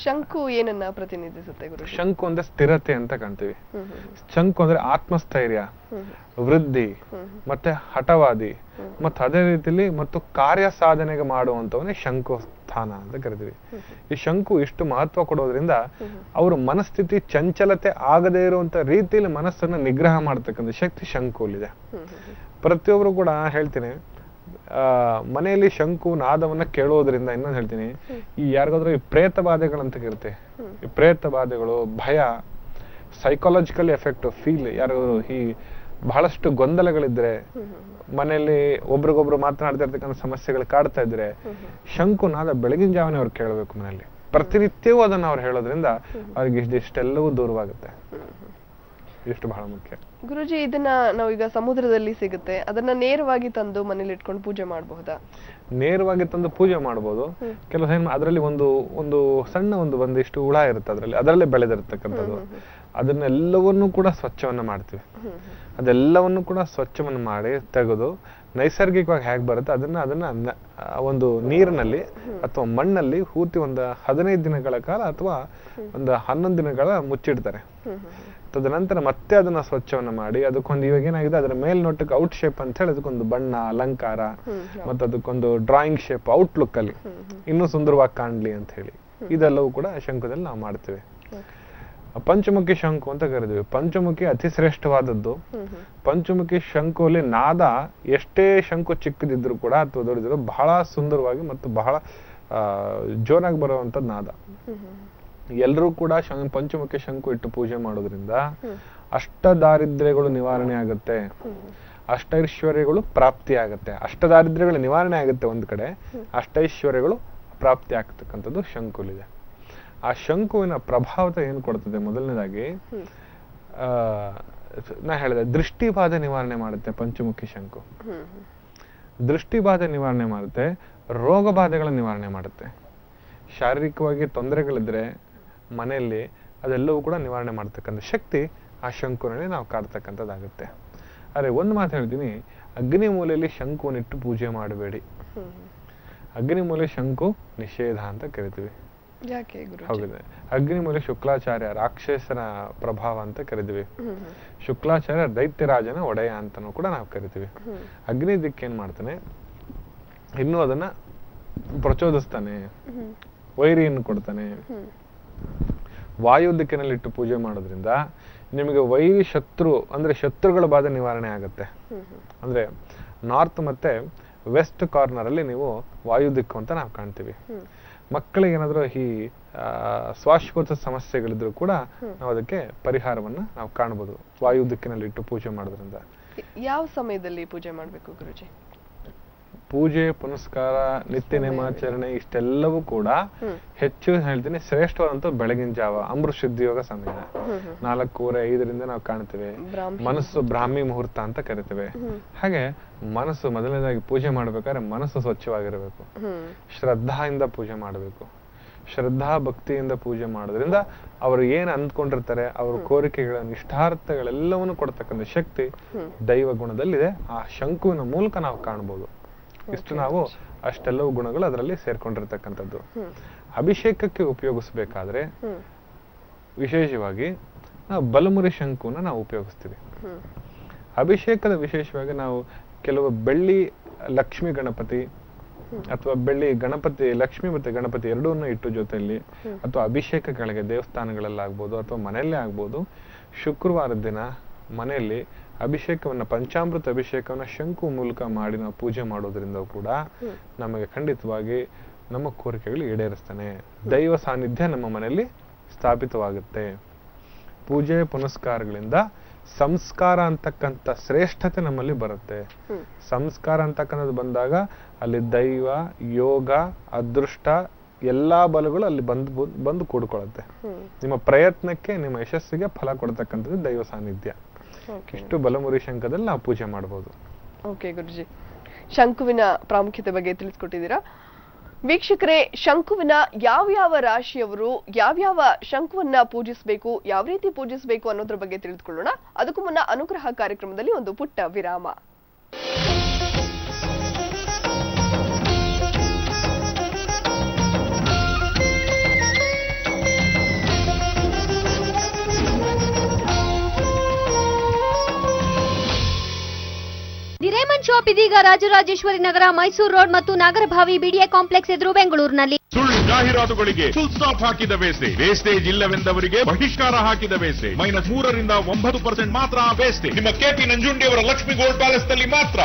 ಶಂಕು ಏನನ್ನ ಪ್ರತಿನಿಧಿಸುತ್ತೆ ಗುರು? ಶಂಕು ಅಂದ್ರೆ ಸ್ಥಿರತೆ ಅಂತ ಕಾಣ್ತೀವಿ. ಶಂಕು ಅಂದ್ರೆ ಆತ್ಮಸ್ಥೈರ್ಯ, ವೃದ್ಧಿ, ಮತ್ತೆ ಹಠವಾದಿ, ಮತ್ತು ಅದೇ ರೀತಿಯಲ್ಲಿ ಮತ್ತು ಕಾರ್ಯ ಸಾಧನೆಗೆ ಮಾಡುವಂತವನ್ನೇ ಶಂಕು ಸ್ಥಾನ ಅಂತ ಕರಿತೀವಿ. ಈ ಶಂಕು ಇಷ್ಟು ಮಹತ್ವ ಕೊಡೋದ್ರಿಂದ ಅವ್ರ ಮನಸ್ಥಿತಿ ಚಂಚಲತೆ ಆಗದೇ ಇರುವಂತ ರೀತಿಯಲ್ಲಿ ಮನಸ್ಸನ್ನ ನಿಗ್ರಹ ಮಾಡ್ತಕ್ಕಂಥ ಶಕ್ತಿ ಶಂಕುಲಿದೆ. ಪ್ರತಿಯೊಬ್ರು ಕೂಡ ಹೇಳ್ತೀನಿ, ಮನೆಯಲ್ಲಿ ಶಂಕು ನಾದವನ್ನ ಕೇಳೋದ್ರಿಂದ, ಇನ್ನೊಂದು ಹೇಳ್ತೀನಿ, ಈ ಯಾರಿಗಾದ್ರೂ ಈ ಪ್ರೇತ ಬಾಧೆಗಳಂತ ಇರುತ್ತೆ, ಈ ಪ್ರೇತ ಬಾಧೆಗಳು, ಭಯ, ಸೈಕಾಲಜಿಕಲ್ ಎಫೆಕ್ಟ್, ಫೀಲ್, ಯಾರಿಗಾದ್ರು ಈ ಬಹಳಷ್ಟು ಗೊಂದಲಗಳಿದ್ರೆ, ಮನೆಯಲ್ಲಿ ಒಬ್ರಿಗೊಬ್ರು ಮಾತನಾಡ್ತಾ ಇರ್ತಕ್ಕಂಥ ಸಮಸ್ಯೆಗಳು ಕಾಡ್ತಾ ಇದ್ರೆ, ಶಂಕುನಾದ ಬೆಳಗಿನ ಜಾವನೆ ಅವ್ರು ಕೇಳಬೇಕು ಮನೆಯಲ್ಲಿ. ಪ್ರತಿನಿತ್ಯವೂ ಅದನ್ನ ಅವ್ರು ಹೇಳೋದ್ರಿಂದ ಅವ್ರಿಗೆ ಇಷ್ಟೆಲ್ಲವೂ ದೂರವಾಗುತ್ತೆ. ಇಷ್ಟು ಬಹಳ ಮುಖ್ಯ. ಗುರುಜಿ, ಇದನ್ನ ನಾವೀಗ ಸಮುದ್ರದಲ್ಲಿ ಸಿಗುತ್ತೆ, ಅದನ್ನ ನೇರವಾಗಿ ತಂದು ಮನೇಲಿ ಇಟ್ಕೊಂಡು ಪೂಜೆ ಮಾಡಬಹುದಾ? ನೇರವಾಗಿ ತಂದು ಪೂಜೆ ಮಾಡಬಹುದು. ಕೆಲವು ಅದರಲ್ಲಿ ಒಂದು ಸಣ್ಣ ಒಂದಿಷ್ಟು ಹುಳ ಇರುತ್ತೆ, ಅದರಲ್ಲೇ ಬೆಳೆದಿರ್ತಕ್ಕಂಥದ್ದು. ಅದನ್ನೆಲ್ಲವನ್ನೂ ಕೂಡ ಸ್ವಚ್ಛವನ್ನ ಮಾಡ್ತೀವಿ. ಅದೆಲ್ಲವನ್ನು ಕೂಡ ಸ್ವಚ್ಛವನ್ನು ಮಾಡಿ ತೆಗೆದು ನೈಸರ್ಗಿಕವಾಗಿ ಹೇಗೆ ಬರುತ್ತೆ ಅದನ್ನ ಒಂದು ನೀರಿನಲ್ಲಿ ಅಥವಾ ಮಣ್ಣಲ್ಲಿ ಹೂತಿ ಒಂದು 15 ದಿನಗಳ ಕಾಲ ಅಥವಾ ಒಂದು 11 ದಿನಗಳ ಮುಚ್ಚಿಡ್ತಾರೆ. ತದನಂತರ ಮತ್ತೆ ಅದನ್ನ ಸ್ವಚ್ಛವನ್ನ ಮಾಡಿ ಅದಕ್ಕೊಂದು, ಇವಾಗ ಏನಾಗಿದೆ, ಅದರ ಮೇಲ್ನೋಟಕ್ಕೆ ಔಟ್ ಶೇಪ್ ಅಂತ ಹೇಳಿ ಅದಕ್ಕೊಂದು ಬಣ್ಣ, ಅಲಂಕಾರ ಮತ್ತು ಅದಕ್ಕೊಂದು ಡ್ರಾಯಿಂಗ್ ಶೇಪ್, ಔಟ್ಲುಕ್ ಅಲ್ಲಿ ಇನ್ನೂ ಸುಂದರವಾಗಿ ಕಾಣ್ಲಿ ಅಂತ ಹೇಳಿ ಇದೆಲ್ಲವೂ ಕೂಡ ಶಂಕುದಲ್ಲಿ ನಾವು ಮಾಡ್ತೇವೆ. ಪಂಚಮುಖಿ ಶಂಕು ಅಂತ ಕರೀತೀವಿ. ಪಂಚಮುಖಿ ಅತಿ ಶ್ರೇಷ್ಠವಾದದ್ದು. ಪಂಚಮುಖಿ ಶಂಕುಲಿ ನಾದ ಎಷ್ಟೇ ಶಂಕು ಚಿಕ್ಕದಿದ್ರು ಕೂಡ ಅಥವಾ ದೊಡ್ಡದಿದ್ರು ಬಹಳ ಸುಂದರವಾಗಿ ಮತ್ತು ಬಹಳ ಜೋರಾಗಿ ಬರುವಂತದ್ದು ನಾದ. ಎಲ್ಲರೂ ಕೂಡ ಪಂಚಮುಖಿ ಶಂಕು ಇಟ್ಟು ಪೂಜೆ ಮಾಡೋದ್ರಿಂದ ಅಷ್ಟದಾರಿದ್ರ್ಯಗಳು ನಿವಾರಣೆ ಆಗುತ್ತೆ, ಅಷ್ಟೈಶ್ವರ್ಯಗಳು ಪ್ರಾಪ್ತಿ ಆಗುತ್ತೆ. ಅಷ್ಟದಾರಿದ್ರ್ಯಗಳು ನಿವಾರಣೆ ಆಗುತ್ತೆ ಒಂದ್ ಕಡೆ, ಅಷ್ಟೈಶ್ವರ್ಯಗಳು ಪ್ರಾಪ್ತಿ ಆಗ್ತಕ್ಕಂಥದ್ದು ಶಂಕುಲಿದೆ. ಆ ಶಂಕುವಿನ ಪ್ರಭಾವತ ಏನ್ ಕೊಡ್ತದೆ? ಮೊದಲನೇದಾಗಿ ನಾ ಹೇಳಿದೆ, ದೃಷ್ಟಿಬಾಧೆ ನಿವಾರಣೆ ಮಾಡುತ್ತೆ ಪಂಚಮುಖಿ ಶಂಕು. ದೃಷ್ಟಿಬಾಧೆ ನಿವಾರಣೆ ಮಾಡುತ್ತೆ, ರೋಗ ಬಾಧೆಗಳ ನಿವಾರಣೆ ಮಾಡುತ್ತೆ. ಶಾರೀರಿಕವಾಗಿ ತೊಂದರೆಗಳಿದ್ರೆ ಮನೆಯಲ್ಲಿ ಅದೆಲ್ಲವೂ ಕೂಡ ನಿವಾರಣೆ ಮಾಡ್ತಕ್ಕಂಥ ಶಕ್ತಿ ಆ ಶಂಕುನಲ್ಲಿ ನಾವು ಕಾಡ್ತಕ್ಕಂಥದ್ದಾಗುತ್ತೆ. ಆದ್ರೆ ಒಂದು ಮಾತು ಹೇಳ್ತೀನಿ, ಅಗ್ನಿ ಮೂಲೆಯಲ್ಲಿ ಶಂಕುವನ್ನಿಟ್ಟು ಪೂಜೆ ಮಾಡಬೇಡಿ. ಅಗ್ನಿ ಮೂಲೆ ಶಂಕು ನಿಷೇಧ ಅಂತ ಕರಿತೀವಿ. ಹೌದು, ಅಗ್ನಿ ಮೂಲೆ ಶುಕ್ಲಾಚಾರ್ಯ ರಾಕ್ಷಸನ ಪ್ರಭಾವ ಅಂತ ಕರಿತೀವಿ. ಶುಕ್ಲಾಚಾರ್ಯ ದೈತ್ಯರಾಜನ ಒಡೆಯ ಅಂತಾನೂ ಕೂಡ ನಾವು ಕರಿತೀವಿ. ಅಗ್ನಿ ದಿಕ್ಕೇನ್ ಮಾಡ್ತಾನೆ, ಇನ್ನೂ ಅದನ್ನ ಪ್ರಚೋದಿಸ್ತಾನೆ, ವೈರಿಯನ್ನು ಕೊಡ್ತಾನೆ. ವಾಯು ದಿಕ್ಕಿನಲ್ಲಿ ಇಟ್ಟು ಪೂಜೆ ಮಾಡೋದ್ರಿಂದ ನಿಮಗೆ ವೈರಿ ಶತ್ರು ಅಂದ್ರೆ ಶತ್ರುಗಳ ಬಾಧೆ ನಿವಾರಣೆ ಆಗುತ್ತೆ. ಅಂದ್ರೆ ನಾರ್ತ್ ಮತ್ತೆ ವೆಸ್ಟ್ ಕಾರ್ನರ್ ಅಲ್ಲಿ ನೀವು ವಾಯು ದಿಕ್ಕು ಅಂತ ನಾವು ಕಾಣ್ತೀವಿ. ಮಕ್ಕಳಿಗೆ ಏನಾದ್ರೂ ಈ ಶ್ವಾಸಕೋಶ ಸಮಸ್ಯೆಗಳಿದ್ರು ಕೂಡ ನಾವು ಅದಕ್ಕೆ ಪರಿಹಾರವನ್ನ ನಾವು ಕಾಣಬಹುದು ವಾಯು ದಿಕ್ಕಿನಲ್ಲಿ ಇಟ್ಟು ಪೂಜೆ ಮಾಡೋದ್ರಿಂದ. ಯಾವ ಸಮಯದಲ್ಲಿ ಪೂಜೆ ಮಾಡ್ಬೇಕು ಗುರುಜಿ? ಪೂಜೆ ಪುನಸ್ಕಾರ ನಿತ್ಯ ನೇಮಾಚರಣೆ ಇಷ್ಟೆಲ್ಲವೂ ಕೂಡ ಹೆಚ್ಚು ಹೇಳ್ತೀನಿ ಶ್ರೇಷ್ಠವಾದಂತ ಬೆಳಗಿನ ಜಾವ ಅಮೃತ ಶುದ್ಧಿಯೋಗ ಸಮಯ 4:45 ನಾವು ಕಾಣ್ತೇವೆ. ಮನಸ್ಸು ಬ್ರಾಹ್ಮಿ ಮುಹೂರ್ತ ಅಂತ ಕರಿತೇವೆ. ಹಾಗೆ ಮನಸ್ಸು ಮೊದಲನೇದಾಗಿ ಪೂಜೆ ಮಾಡ್ಬೇಕಾದ್ರೆ ಮನಸ್ಸು ಸ್ವಚ್ಛವಾಗಿರಬೇಕು, ಶ್ರದ್ಧಾಯಿಂದ ಪೂಜೆ ಮಾಡಬೇಕು. ಶ್ರದ್ಧಾ ಭಕ್ತಿಯಿಂದ ಪೂಜೆ ಮಾಡೋದ್ರಿಂದ ಅವರು ಏನ್ ಅಂದ್ಕೊಂಡಿರ್ತಾರೆ, ಅವ್ರ ಕೋರಿಕೆಗಳ ಇಷ್ಟಾರ್ಥಗಳೆಲ್ಲವನ್ನು ಕೊಡ್ತಕ್ಕಂಥ ಶಕ್ತಿ ದೈವ ಗುಣದಲ್ಲಿದೆ. ಆ ಶಂಕುವಿನ ಮೂಲಕ ನಾವು ಕಾಣಬಹುದು. ಇಷ್ಟು ನಾವು ಅಷ್ಟೆಲ್ಲವೂ ಗುಣಗಳು ಅದರಲ್ಲಿ ಸೇರ್ಕೊಂಡಿರ್ತಕ್ಕಂಥದ್ದು. ಅಭಿಷೇಕಕ್ಕೆ ಉಪಯೋಗಿಸ್ಬೇಕಾದ್ರೆ ವಿಶೇಷವಾಗಿ ನಾವು ಬಲಮುರಿ ಶಂಕುನ ನಾವು ಉಪಯೋಗಿಸ್ತೀವಿ. ಅಭಿಷೇಕದ ವಿಶೇಷವಾಗಿ ನಾವು ಕೆಲವು ಬೆಳ್ಳಿ ಲಕ್ಷ್ಮಿ ಗಣಪತಿ ಅಥವಾ ಬೆಳ್ಳಿ ಗಣಪತಿ, ಲಕ್ಷ್ಮಿ ಮತ್ತೆ ಗಣಪತಿ ಎರಡೂನ್ನ ಇಟ್ಟು ಜೊತೆಯಲ್ಲಿ ಅಥವಾ ಅಭಿಷೇಕಗಳಿಗೆ ದೇವಸ್ಥಾನಗಳಲ್ಲಾಗ್ಬೋದು ಅಥವಾ ಮನೆಯಲ್ಲೇ ಆಗ್ಬೋದು, ಶುಕ್ರವಾರದ ದಿನ ಮನೆಯಲ್ಲಿ ಅಭಿಷೇಕವನ್ನ, ಪಂಚಾಮೃತ ಅಭಿಷೇಕವನ್ನ ಶಂಕು ಮೂಲಕ ಮಾಡಿ ನಾವು ಪೂಜೆ ಮಾಡೋದ್ರಿಂದ ಕೂಡ ನಮಗೆ ಖಂಡಿತವಾಗಿ ನಮ್ಮ ಕೋರಿಕೆಗಳು ಈಡೇರಿಸ್ತಾನೆ. ದೈವ ಸಾನ್ನಿಧ್ಯ ನಮ್ಮ ಮನೆಯಲ್ಲಿ ಸ್ಥಾಪಿತವಾಗುತ್ತೆ. ಪೂಜೆ ಪುನಸ್ಕಾರಗಳಿಂದ ಸಂಸ್ಕಾರ ಅಂತಕ್ಕಂಥ ಶ್ರೇಷ್ಠತೆ ನಮ್ಮಲ್ಲಿ ಬರುತ್ತೆ. ಸಂಸ್ಕಾರ ಅಂತಕ್ಕಂಥದ್ದು ಬಂದಾಗ ಅಲ್ಲಿ ದೈವ, ಯೋಗ, ಅದೃಷ್ಟ ಎಲ್ಲಾ ಬಲಗಳು ಅಲ್ಲಿ ಬಂದು ಕೂಡ್ಕೊಳ್ಳುತ್ತೆ. ನಿಮ್ಮ ಪ್ರಯತ್ನಕ್ಕೆ, ನಿಮ್ಮ ಯಶಸ್ಸಿಗೆ ಫಲ ಕೊಡ್ತಕ್ಕಂಥದ್ದು ದೈವ ಸಾನ್ನಿಧ್ಯ. ಇಷ್ಟು ಬಲಮುರಿ ಶಂಕದಲ್ಲಿ ನಾವು ಪೂಜೆ ಮಾಡಬಹುದು. ಓಕೆ ಗುರುಜಿ, ಶಂಕುವಿನ ಪ್ರಾಮುಖ್ಯತೆ ಬಗ್ಗೆ ತಿಳಿಸ್ಕೊಟ್ಟಿದ್ದೀರಾ. ವೀಕ್ಷಕರೇ, ಶಂಕುವಿನ ಯಾವ ರಾಶಿಯವರು ಯಾವ್ಯಾವ ಶಂಕುವನ್ನ ಪೂಜಿಸಬೇಕು, ಯಾವ ರೀತಿ ಪೂಜಿಸಬೇಕು ಅನ್ನೋದ್ರ ಬಗ್ಗೆ ತಿಳಿದುಕೊಳ್ಳೋಣ. ಅದಕ್ಕೂ ಮುನ್ನ ಅನುಗ್ರಹ ಕಾರ್ಯಕ್ರಮದಲ್ಲಿ ಒಂದು ಪುಟ್ಟ ವಿರಾಮ. ದಿ ರೇಮಂಡ್ ಶಾಪ್ ಇದೀಗ ರಾಜರಾಜೇಶ್ವರಿ ನಗರ, ಮೈಸೂರು ರೋಡ್ ಮತ್ತು ನಾಗರಭಾವಿ ಬಿಡಿಎ ಕಾಂಪ್ಲೆಕ್ಸ್ ಎದುರು ಬೆಂಗಳೂರಿನಲ್ಲಿ. ಸುಳ್ಳು ಜಾಹೀರಾತುಗಳಿಗೆ ಫುಲ್ ಸ್ಟಾಪ್ ಹಾಕಿದ ವೇಸ್ಟೇಜ್ ಇಲ್ಲವೆಂದವರಿಗೆ ಬಹಿಷ್ಕಾರ ಹಾಕಿದ ವೇಸ್ಟೇಜ್ -3 ರಿಂದ 9% ಮಾತ್ರ ವೇಸ್ಟೇಜ್. ನಿಮ್ಮ ಕೆಪಿ ನಂಜುಂಡಿಯವರ ಲಕ್ಷ್ಮಿ ಗೋಲ್ಡ್ ಪ್ಯಾಲೇಸ್ ನಲ್ಲಿ ಮಾತ್ರ.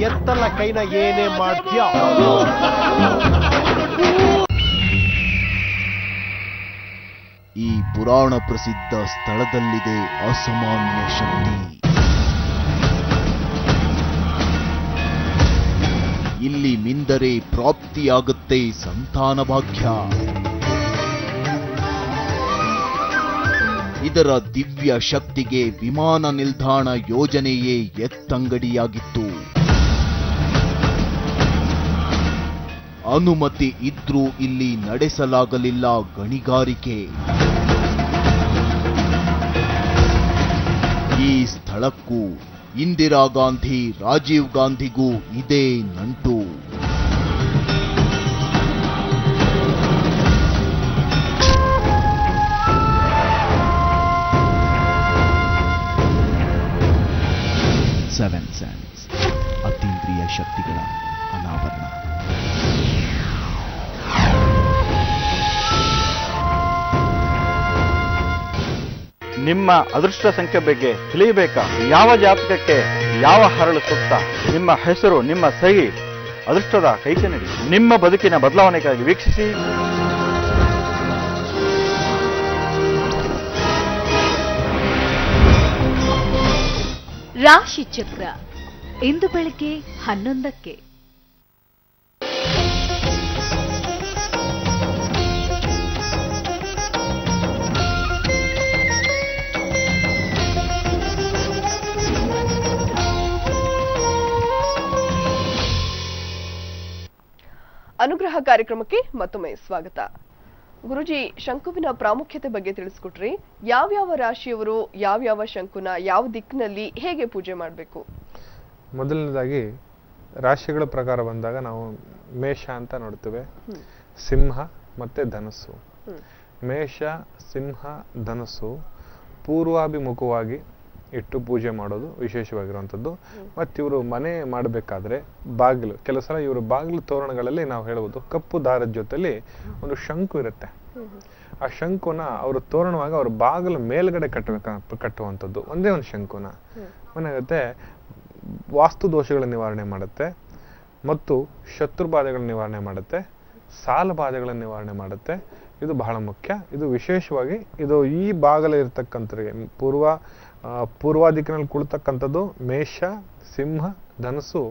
ಎತ್ತಲ್ಲ ಕೈನ ಏನೇ ಮಾಡ್ತೀಯ. ಈ ಪುರಾಣ ಪ್ರಸಿದ್ಧ ಸ್ಥಳದಲ್ಲಿದೆ ಅಸಾಮಾನ್ಯ ಶಕ್ತಿ. ಇಲ್ಲಿ ಮಿಂದರೆ ಪ್ರಾಪ್ತಿಯಾಗುತ್ತೆ ಸಂತಾನ ಭಾಗ್ಯ. ಇದರ ದಿವ್ಯ ಶಕ್ತಿಗೆ ವಿಮಾನ ನಿಲ್ದಾಣ ಯೋಜನೆಯೇ ಎತ್ತಂಗಡಿಯಾಗಿತ್ತು. ಅನುಮತಿ ಇದ್ರೂ ಇಲ್ಲಿ ನಡೆಸಲಾಗಲಿಲ್ಲ ಗಣಿಗಾರಿಕೆ. ಈ ಸ್ಥಳಕ್ಕೂ ಇಂದಿರಾ ಗಾಂಧಿ, ರಾಜೀವ್ ಗಾಂಧಿಗೂ ಇದೇ ನಂಟು. ಸೆವೆನ್ ಸೆನ್ಸ್, ಅತೀಂದ್ರಿಯ ಶಕ್ತಿಗಳ ಅನಾವರಣ. ನಿಮ್ಮ ಅದೃಷ್ಟ ಸಂಖ್ಯೆ ಬಗ್ಗೆ ತಿಳಿಯಬೇಕಾ? ಯಾವ ಜಾತಕಕ್ಕೆ ಯಾವ ಹರಳು ಸೂಕ್ತ? ನಿಮ್ಮ ಹೆಸರು, ನಿಮ್ಮ ಸಹಿ ಅದೃಷ್ಟದ ಕೈಗೆ ನೀಡಿ. ನಿಮ್ಮ ಬದುಕಿನ ಬದಲಾವಣೆಗಾಗಿ ವೀಕ್ಷಿಸಿ ರಾಶಿ ಚಕ್ರ, ಇಂದು ಬೆಳಗ್ಗೆ 11ಕ್ಕೆ. ಅನುಗ್ರಹ ಕಾರ್ಯಕ್ರಮಕ್ಕೆ ಮತ್ತೊಮ್ಮೆ ಸ್ವಾಗತ. ಗುರುಜಿ, ಶಂಕುವಿನ ಪ್ರಾಮುಖ್ಯತೆ ಬಗ್ಗೆ ತಿಳಿಸ್ಕೊಟ್ರಿ. ಯಾವ್ಯಾವ ರಾಶಿಯವರು ಯಾವ್ಯಾವ ಶಂಕುನ ಯಾವ ದಿಕ್ಕಿನಲ್ಲಿ ಹೇಗೆ ಪೂಜೆ ಮಾಡಬೇಕು? ಮೊದಲನೇದಾಗಿ ರಾಶಿಗಳ ಪ್ರಕಾರ ಬಂದಾಗ ನಾವು ಮೇಷ ಅಂತ ನೋಡ್ತೇವೆ, ಸಿಂಹ ಮತ್ತೆ ಧನಸ್ಸು. ಮೇಷ, ಸಿಂಹ, ಧನಸ್ಸು ಪೂರ್ವಾಭಿಮುಖವಾಗಿ ಇಟ್ಟು ಪೂಜೆ ಮಾಡೋದು ವಿಶೇಷವಾಗಿರುವಂಥದ್ದು. ಮತ್ತು ಇವರು ಮನೆ ಮಾಡಬೇಕಾದ್ರೆ ಬಾಗಿಲು, ಕೆಲವು ಸಲ ಇವರು ಬಾಗಿಲು ತೋರಣಗಳಲ್ಲಿ ನಾವು ಹೇಳ್ಬೋದು ಕಪ್ಪು ದಾರದ ಜೊತೆಲಿ ಒಂದು ಶಂಕು ಇರುತ್ತೆ. ಆ ಶಂಕುನ ಅವರು ತೋರಣವಾಗ ಅವ್ರ ಬಾಗಿಲು ಮೇಲ್ಗಡೆ ಕಟ್ಟುವಂಥದ್ದು ಒಂದೇ ಒಂದು ಶಂಕುನ ಏನಾಗುತ್ತೆ, ವಾಸ್ತು ದೋಷಗಳ ನಿವಾರಣೆ ಮಾಡುತ್ತೆ ಮತ್ತು ಶತ್ರುಬಾಧೆಗಳ ನಿವಾರಣೆ ಮಾಡುತ್ತೆ, ಸಾಲ ಬಾಧೆಗಳ ನಿವಾರಣೆ ಮಾಡುತ್ತೆ. ಇದು ಬಹಳ ಮುಖ್ಯ. ಇದು ವಿಶೇಷವಾಗಿ ಇದು ಈ ಬಾಗಲ ಇರ್ತಕ್ಕಂಥವ್ರಿಗೆ ಪೂರ್ವ ದಿಕ್ಕಿನಲ್ಲಿ ಕುಳಿತಕ್ಕಂಥದ್ದು ಮೇಷ, ಸಿಂಹ, ಧನಸ್ಸು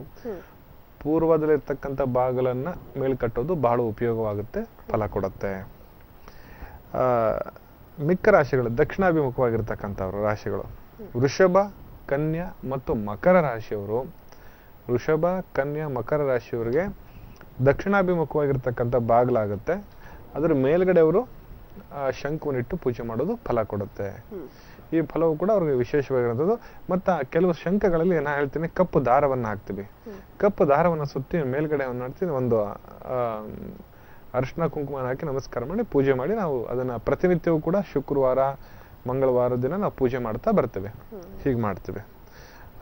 ಪೂರ್ವದಲ್ಲಿರ್ತಕ್ಕಂಥ ಬಾಗಲನ್ನ ಮೇಲ್ಕಟ್ಟೋದು ಬಹಳ ಉಪಯೋಗವಾಗುತ್ತೆ, ಫಲ ಕೊಡುತ್ತೆ. ಮಿಕ್ಕ ರಾಶಿಗಳು ದಕ್ಷಿಣಾಭಿಮುಖವಾಗಿರ್ತಕ್ಕಂಥವ್ರು ರಾಶಿಗಳು ವೃಷಭ, ಕನ್ಯಾ ಮತ್ತು ಮಕರ ರಾಶಿಯವರು. ವೃಷಭ, ಕನ್ಯಾ, ಮಕರ ರಾಶಿಯವರಿಗೆ ದಕ್ಷಿಣಾಭಿಮುಖವಾಗಿರ್ತಕ್ಕಂಥ ಬಾಗಿಲಾಗುತ್ತೆ. ಅದರ ಮೇಲ್ಗಡೆ ಅವರು ಶಂಕುವನ್ನಿಟ್ಟು ಪೂಜೆ ಮಾಡೋದು ಫಲ ಕೊಡುತ್ತೆ. ಈ ಫಲವು ಕೂಡ ಅವ್ರಿಗೆ ವಿಶೇಷವಾಗಿರುವಂಥದ್ದು. ಮತ್ತು ಕೆಲವು ಶಂಖಗಳಲ್ಲಿ ನಾ ಹೇಳ್ತೀನಿ ಕಪ್ಪು ದಾರವನ್ನು ಹಾಕ್ತೀವಿ. ಕಪ್ಪು ದಾರವನ್ನು ಸುತ್ತಿ ಮೇಲ್ಗಡೆ ಮಾಡ್ತೀವಿ, ಒಂದು ಅರಿಶಿನ ಕುಂಕುಮ ಹಾಕಿ ನಮಸ್ಕಾರ ಮಾಡಿ ಪೂಜೆ ಮಾಡಿ ನಾವು ಅದನ್ನ ಪ್ರತಿನಿತ್ಯವೂ ಕೂಡ ಶುಕ್ರವಾರ, ಮಂಗಳವಾರ ದಿನ ನಾವು ಪೂಜೆ ಮಾಡ್ತಾ ಬರ್ತೇವೆ. ಹೀಗೆ ಮಾಡ್ತೇವೆ.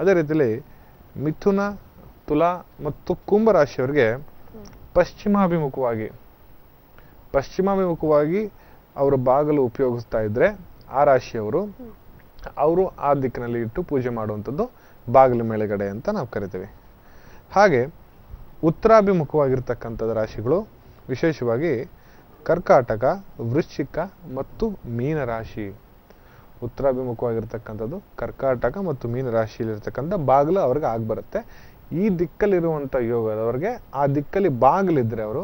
ಅದೇ ರೀತಿಯಲ್ಲಿ ಮಿಥುನ, ತುಲಾ ಮತ್ತು ಕುಂಭ ರಾಶಿಯವರಿಗೆ ಪಶ್ಚಿಮಾಭಿಮುಖವಾಗಿ ಅವರು ಬಾಗಿಲು ಉಪಯೋಗಿಸ್ತಾ ಇದ್ರೆ ಆ ರಾಶಿಯವರು ಅವರು ಆ ದಿಕ್ಕಿನಲ್ಲಿ ಇಟ್ಟು ಪೂಜೆ ಮಾಡುವಂಥದ್ದು ಬಾಗಿಲು ಮೇಲ್ಗಡೆ ಅಂತ ನಾವು ಕರಿತೇವೆ. ಹಾಗೆ ಉತ್ತರಾಭಿಮುಖವಾಗಿರ್ತಕ್ಕಂಥದ್ದು ರಾಶಿಗಳು ವಿಶೇಷವಾಗಿ ಕರ್ಕಾಟಕ, ವೃಶ್ಚಿಕ ಮತ್ತು ಮೀನ ರಾಶಿ. ಉತ್ತರಾಭಿಮುಖವಾಗಿರ್ತಕ್ಕಂಥದ್ದು ಕರ್ಕಾಟಕ ಮತ್ತು ಮೀನ ರಾಶಿಯಲ್ಲಿರ್ತಕ್ಕಂಥ ಬಾಗಿಲು ಅವ್ರಿಗೆ ಆಗ್ಬರುತ್ತೆ. ಈ ದಿಕ್ಕಲ್ಲಿರುವಂಥ ಯೋಗದವ್ರಿಗೆ ಆ ದಿಕ್ಕಲ್ಲಿ ಬಾಗಿಲಿದ್ರೆ ಅವರು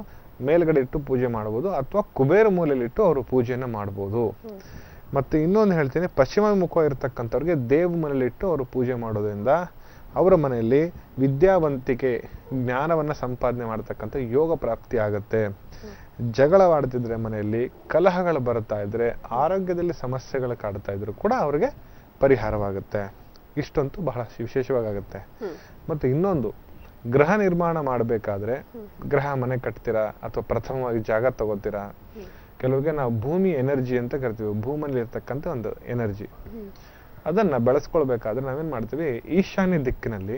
ಮೇಲ್ಗಡೆ ಇಟ್ಟು ಪೂಜೆ ಮಾಡಬಹುದು, ಅಥವಾ ಕುಬೇರ ಮೂಲೆಯಲ್ಲಿಟ್ಟು ಅವರು ಪೂಜೆಯನ್ನು ಮಾಡ್ಬೋದು. ಮತ್ತೆ ಇನ್ನೊಂದು ಹೇಳ್ತೀನಿ, ಪಶ್ಚಿಮಾಭಿಮುಖವಾಗಿರ್ತಕ್ಕಂಥವ್ರಿಗೆ ದೇವ ಮನೆಯಲ್ಲಿಟ್ಟು ಅವರು ಪೂಜೆ ಮಾಡೋದ್ರಿಂದ ಅವರ ಮನೆಯಲ್ಲಿ ವಿದ್ಯಾವಂತಿಕೆ, ಜ್ಞಾನವನ್ನ ಸಂಪಾದನೆ ಮಾಡತಕ್ಕಂಥ ಯೋಗ ಪ್ರಾಪ್ತಿ ಆಗತ್ತೆ. ಜಗಳವಾಡ್ತಿದ್ರೆ ಮನೆಯಲ್ಲಿ ಕಲಹಗಳು ಬರ್ತಾ ಇದ್ರೆ, ಆರೋಗ್ಯದಲ್ಲಿ ಸಮಸ್ಯೆಗಳು ಕಾಡ್ತಾ ಇದ್ರು ಕೂಡ ಅವ್ರಿಗೆ ಪರಿಹಾರವಾಗುತ್ತೆ. ಇಷ್ಟಂತೂ ಬಹಳ ವಿಶೇಷವಾಗುತ್ತೆ. ಮತ್ತೆ ಇನ್ನೊಂದು, ಗೃಹ ನಿರ್ಮಾಣ ಮಾಡಬೇಕಾದ್ರೆ ಗೃಹ ಮನೆ ಕಟ್ತೀರಾ ಅಥವಾ ಪ್ರಥಮವಾಗಿ ಜಾಗ ತಗೋತೀರಾ, ಕೆಲವ್ರಿಗೆ ನಾವು ಭೂಮಿ ಎನರ್ಜಿ ಅಂತ ಕರಿತೀವಿ. ಭೂಮಿಯಲ್ಲಿ ಇರ್ತಕ್ಕಂಥ ಒಂದು ಎನರ್ಜಿ, ಅದನ್ನ ಬೆಳೆಸ್ಕೊಳ್ಬೇಕಾದ್ರೆ ನಾವೇನ್ ಮಾಡ್ತೀವಿ, ಈಶಾನ್ಯ ದಿಕ್ಕಿನಲ್ಲಿ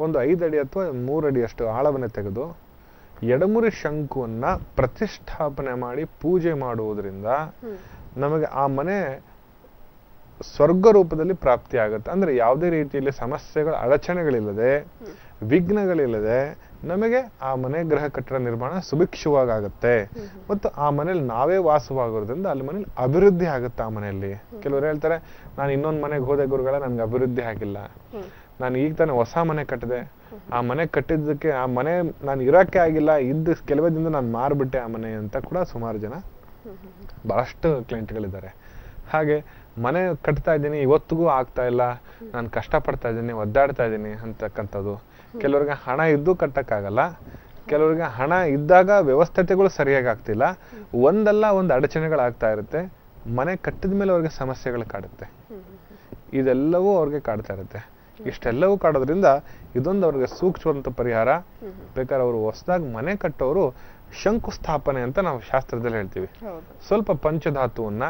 ಒಂದು 5 ಅಡಿ ಅಥವಾ 3 ಅಡಿ ಅಷ್ಟು ಆಳವನ್ನ ತೆಗೆದು ಎಡಮುರಿ ಶಂಕುವನ್ನ ಪ್ರತಿಷ್ಠಾಪನೆ ಮಾಡಿ ಪೂಜೆ ಮಾಡುವುದರಿಂದ ನಮಗೆ ಆ ಮನೆ ಸ್ವರ್ಗ ರೂಪದಲ್ಲಿ ಪ್ರಾಪ್ತಿ ಆಗುತ್ತೆ. ಅಂದ್ರೆ ಯಾವುದೇ ರೀತಿಯಲ್ಲಿ ಸಮಸ್ಯೆಗಳ ಅಡಚಣೆಗಳಿಲ್ಲದೆ, ವಿಘ್ನಗಳಿಲ್ಲದೆ ನಮಗೆ ಆ ಮನೆ ಗೃಹ ಕಟ್ಟಡ ನಿರ್ಮಾಣ ಸುಭಿಕ್ಷವಾಗುತ್ತೆ. ಮತ್ತು ಆ ಮನೇಲಿ ನಾವೇ ವಾಸವಾಗೋದ್ರಿಂದ ಅಲ್ಲಿ ಮನೇಲಿ ಅಭಿವೃದ್ಧಿ ಆಗುತ್ತೆ. ಆ ಮನೆಯಲ್ಲಿ ಕೆಲವರು ಹೇಳ್ತಾರೆ, ನಾನು ಇನ್ನೊಂದು ಮನೆಗೆ ಹೋದೆ ಗುರುಗಳ, ನನ್ಗೆ ಅಭಿವೃದ್ಧಿ ಆಗಿಲ್ಲ, ನಾನು ಈಗ ತಾನೇ ಹೊಸ ಮನೆ ಕಟ್ಟಿದೆ, ಆ ಮನೆ ಕಟ್ಟಿದ್ದಕ್ಕೆ ಆ ಮನೆ ನಾನು ಇರೋಕ್ಕೆ ಆಗಿಲ್ಲ, ಇದ್ದ ಕೆಲವೇ ದಿನದಿಂದ ನಾನು ಮಾರ್ಬಿಟ್ಟೆ ಆ ಮನೆ ಅಂತ ಕೂಡ ಸುಮಾರು ಜನ ಬಹಳಷ್ಟು ಕ್ಲೈಂಟ್ಗಳಿದ್ದಾರೆ. ಹಾಗೆ ಮನೆ ಕಟ್ತಾ ಇದ್ದೀನಿ, ಇವತ್ತಿಗೂ ಆಗ್ತಾ ಇಲ್ಲ, ನಾನು ಕಷ್ಟಪಡ್ತಾ ಇದ್ದೀನಿ, ಒದ್ದಾಡ್ತಾ ಇದ್ದೀನಿ ಅಂತಕ್ಕಂಥದ್ದು. ಕೆಲವ್ರಿಗೆ ಹಣ ಇದ್ದು ಕಟ್ಟಕ್ಕಾಗಲ್ಲ, ಕೆಲವ್ರಿಗೆ ಹಣ ಇದ್ದಾಗ ವ್ಯವಸ್ಥೆಗಳು ಸರಿಯಾಗಿ ಆಗ್ತಿಲ್ಲ, ಒಂದಲ್ಲ ಒಂದು ಅಡಚಣೆಗಳಾಗ್ತಾ ಇರುತ್ತೆ. ಮನೆ ಕಟ್ಟಿದ ಮೇಲೆ ಅವ್ರಿಗೆ ಸಮಸ್ಯೆಗಳು ಕಾಡುತ್ತೆ. ಇದೆಲ್ಲವೂ ಅವ್ರಿಗೆ ಕಾಡ್ತಾ ಇರುತ್ತೆ. ಇಷ್ಟೆಲ್ಲವೂ ಕಾಡೋದ್ರಿಂದ ಇದೊಂದು ಅವ್ರಿಗೆ ಸೂಕ್ಷ್ಮವಂತ ಪರಿಹಾರ. ಬೇಕಾದ್ರೆ ಅವರು ಹೊಸದಾಗಿ ಮನೆ ಕಟ್ಟೋರು ಶಂಕುಸ್ಥಾಪನೆ ಅಂತ ನಾವು ಶಾಸ್ತ್ರದಲ್ಲಿ ಹೇಳ್ತೀವಿ. ಸ್ವಲ್ಪ ಪಂಚಧಾತುವನ್ನ,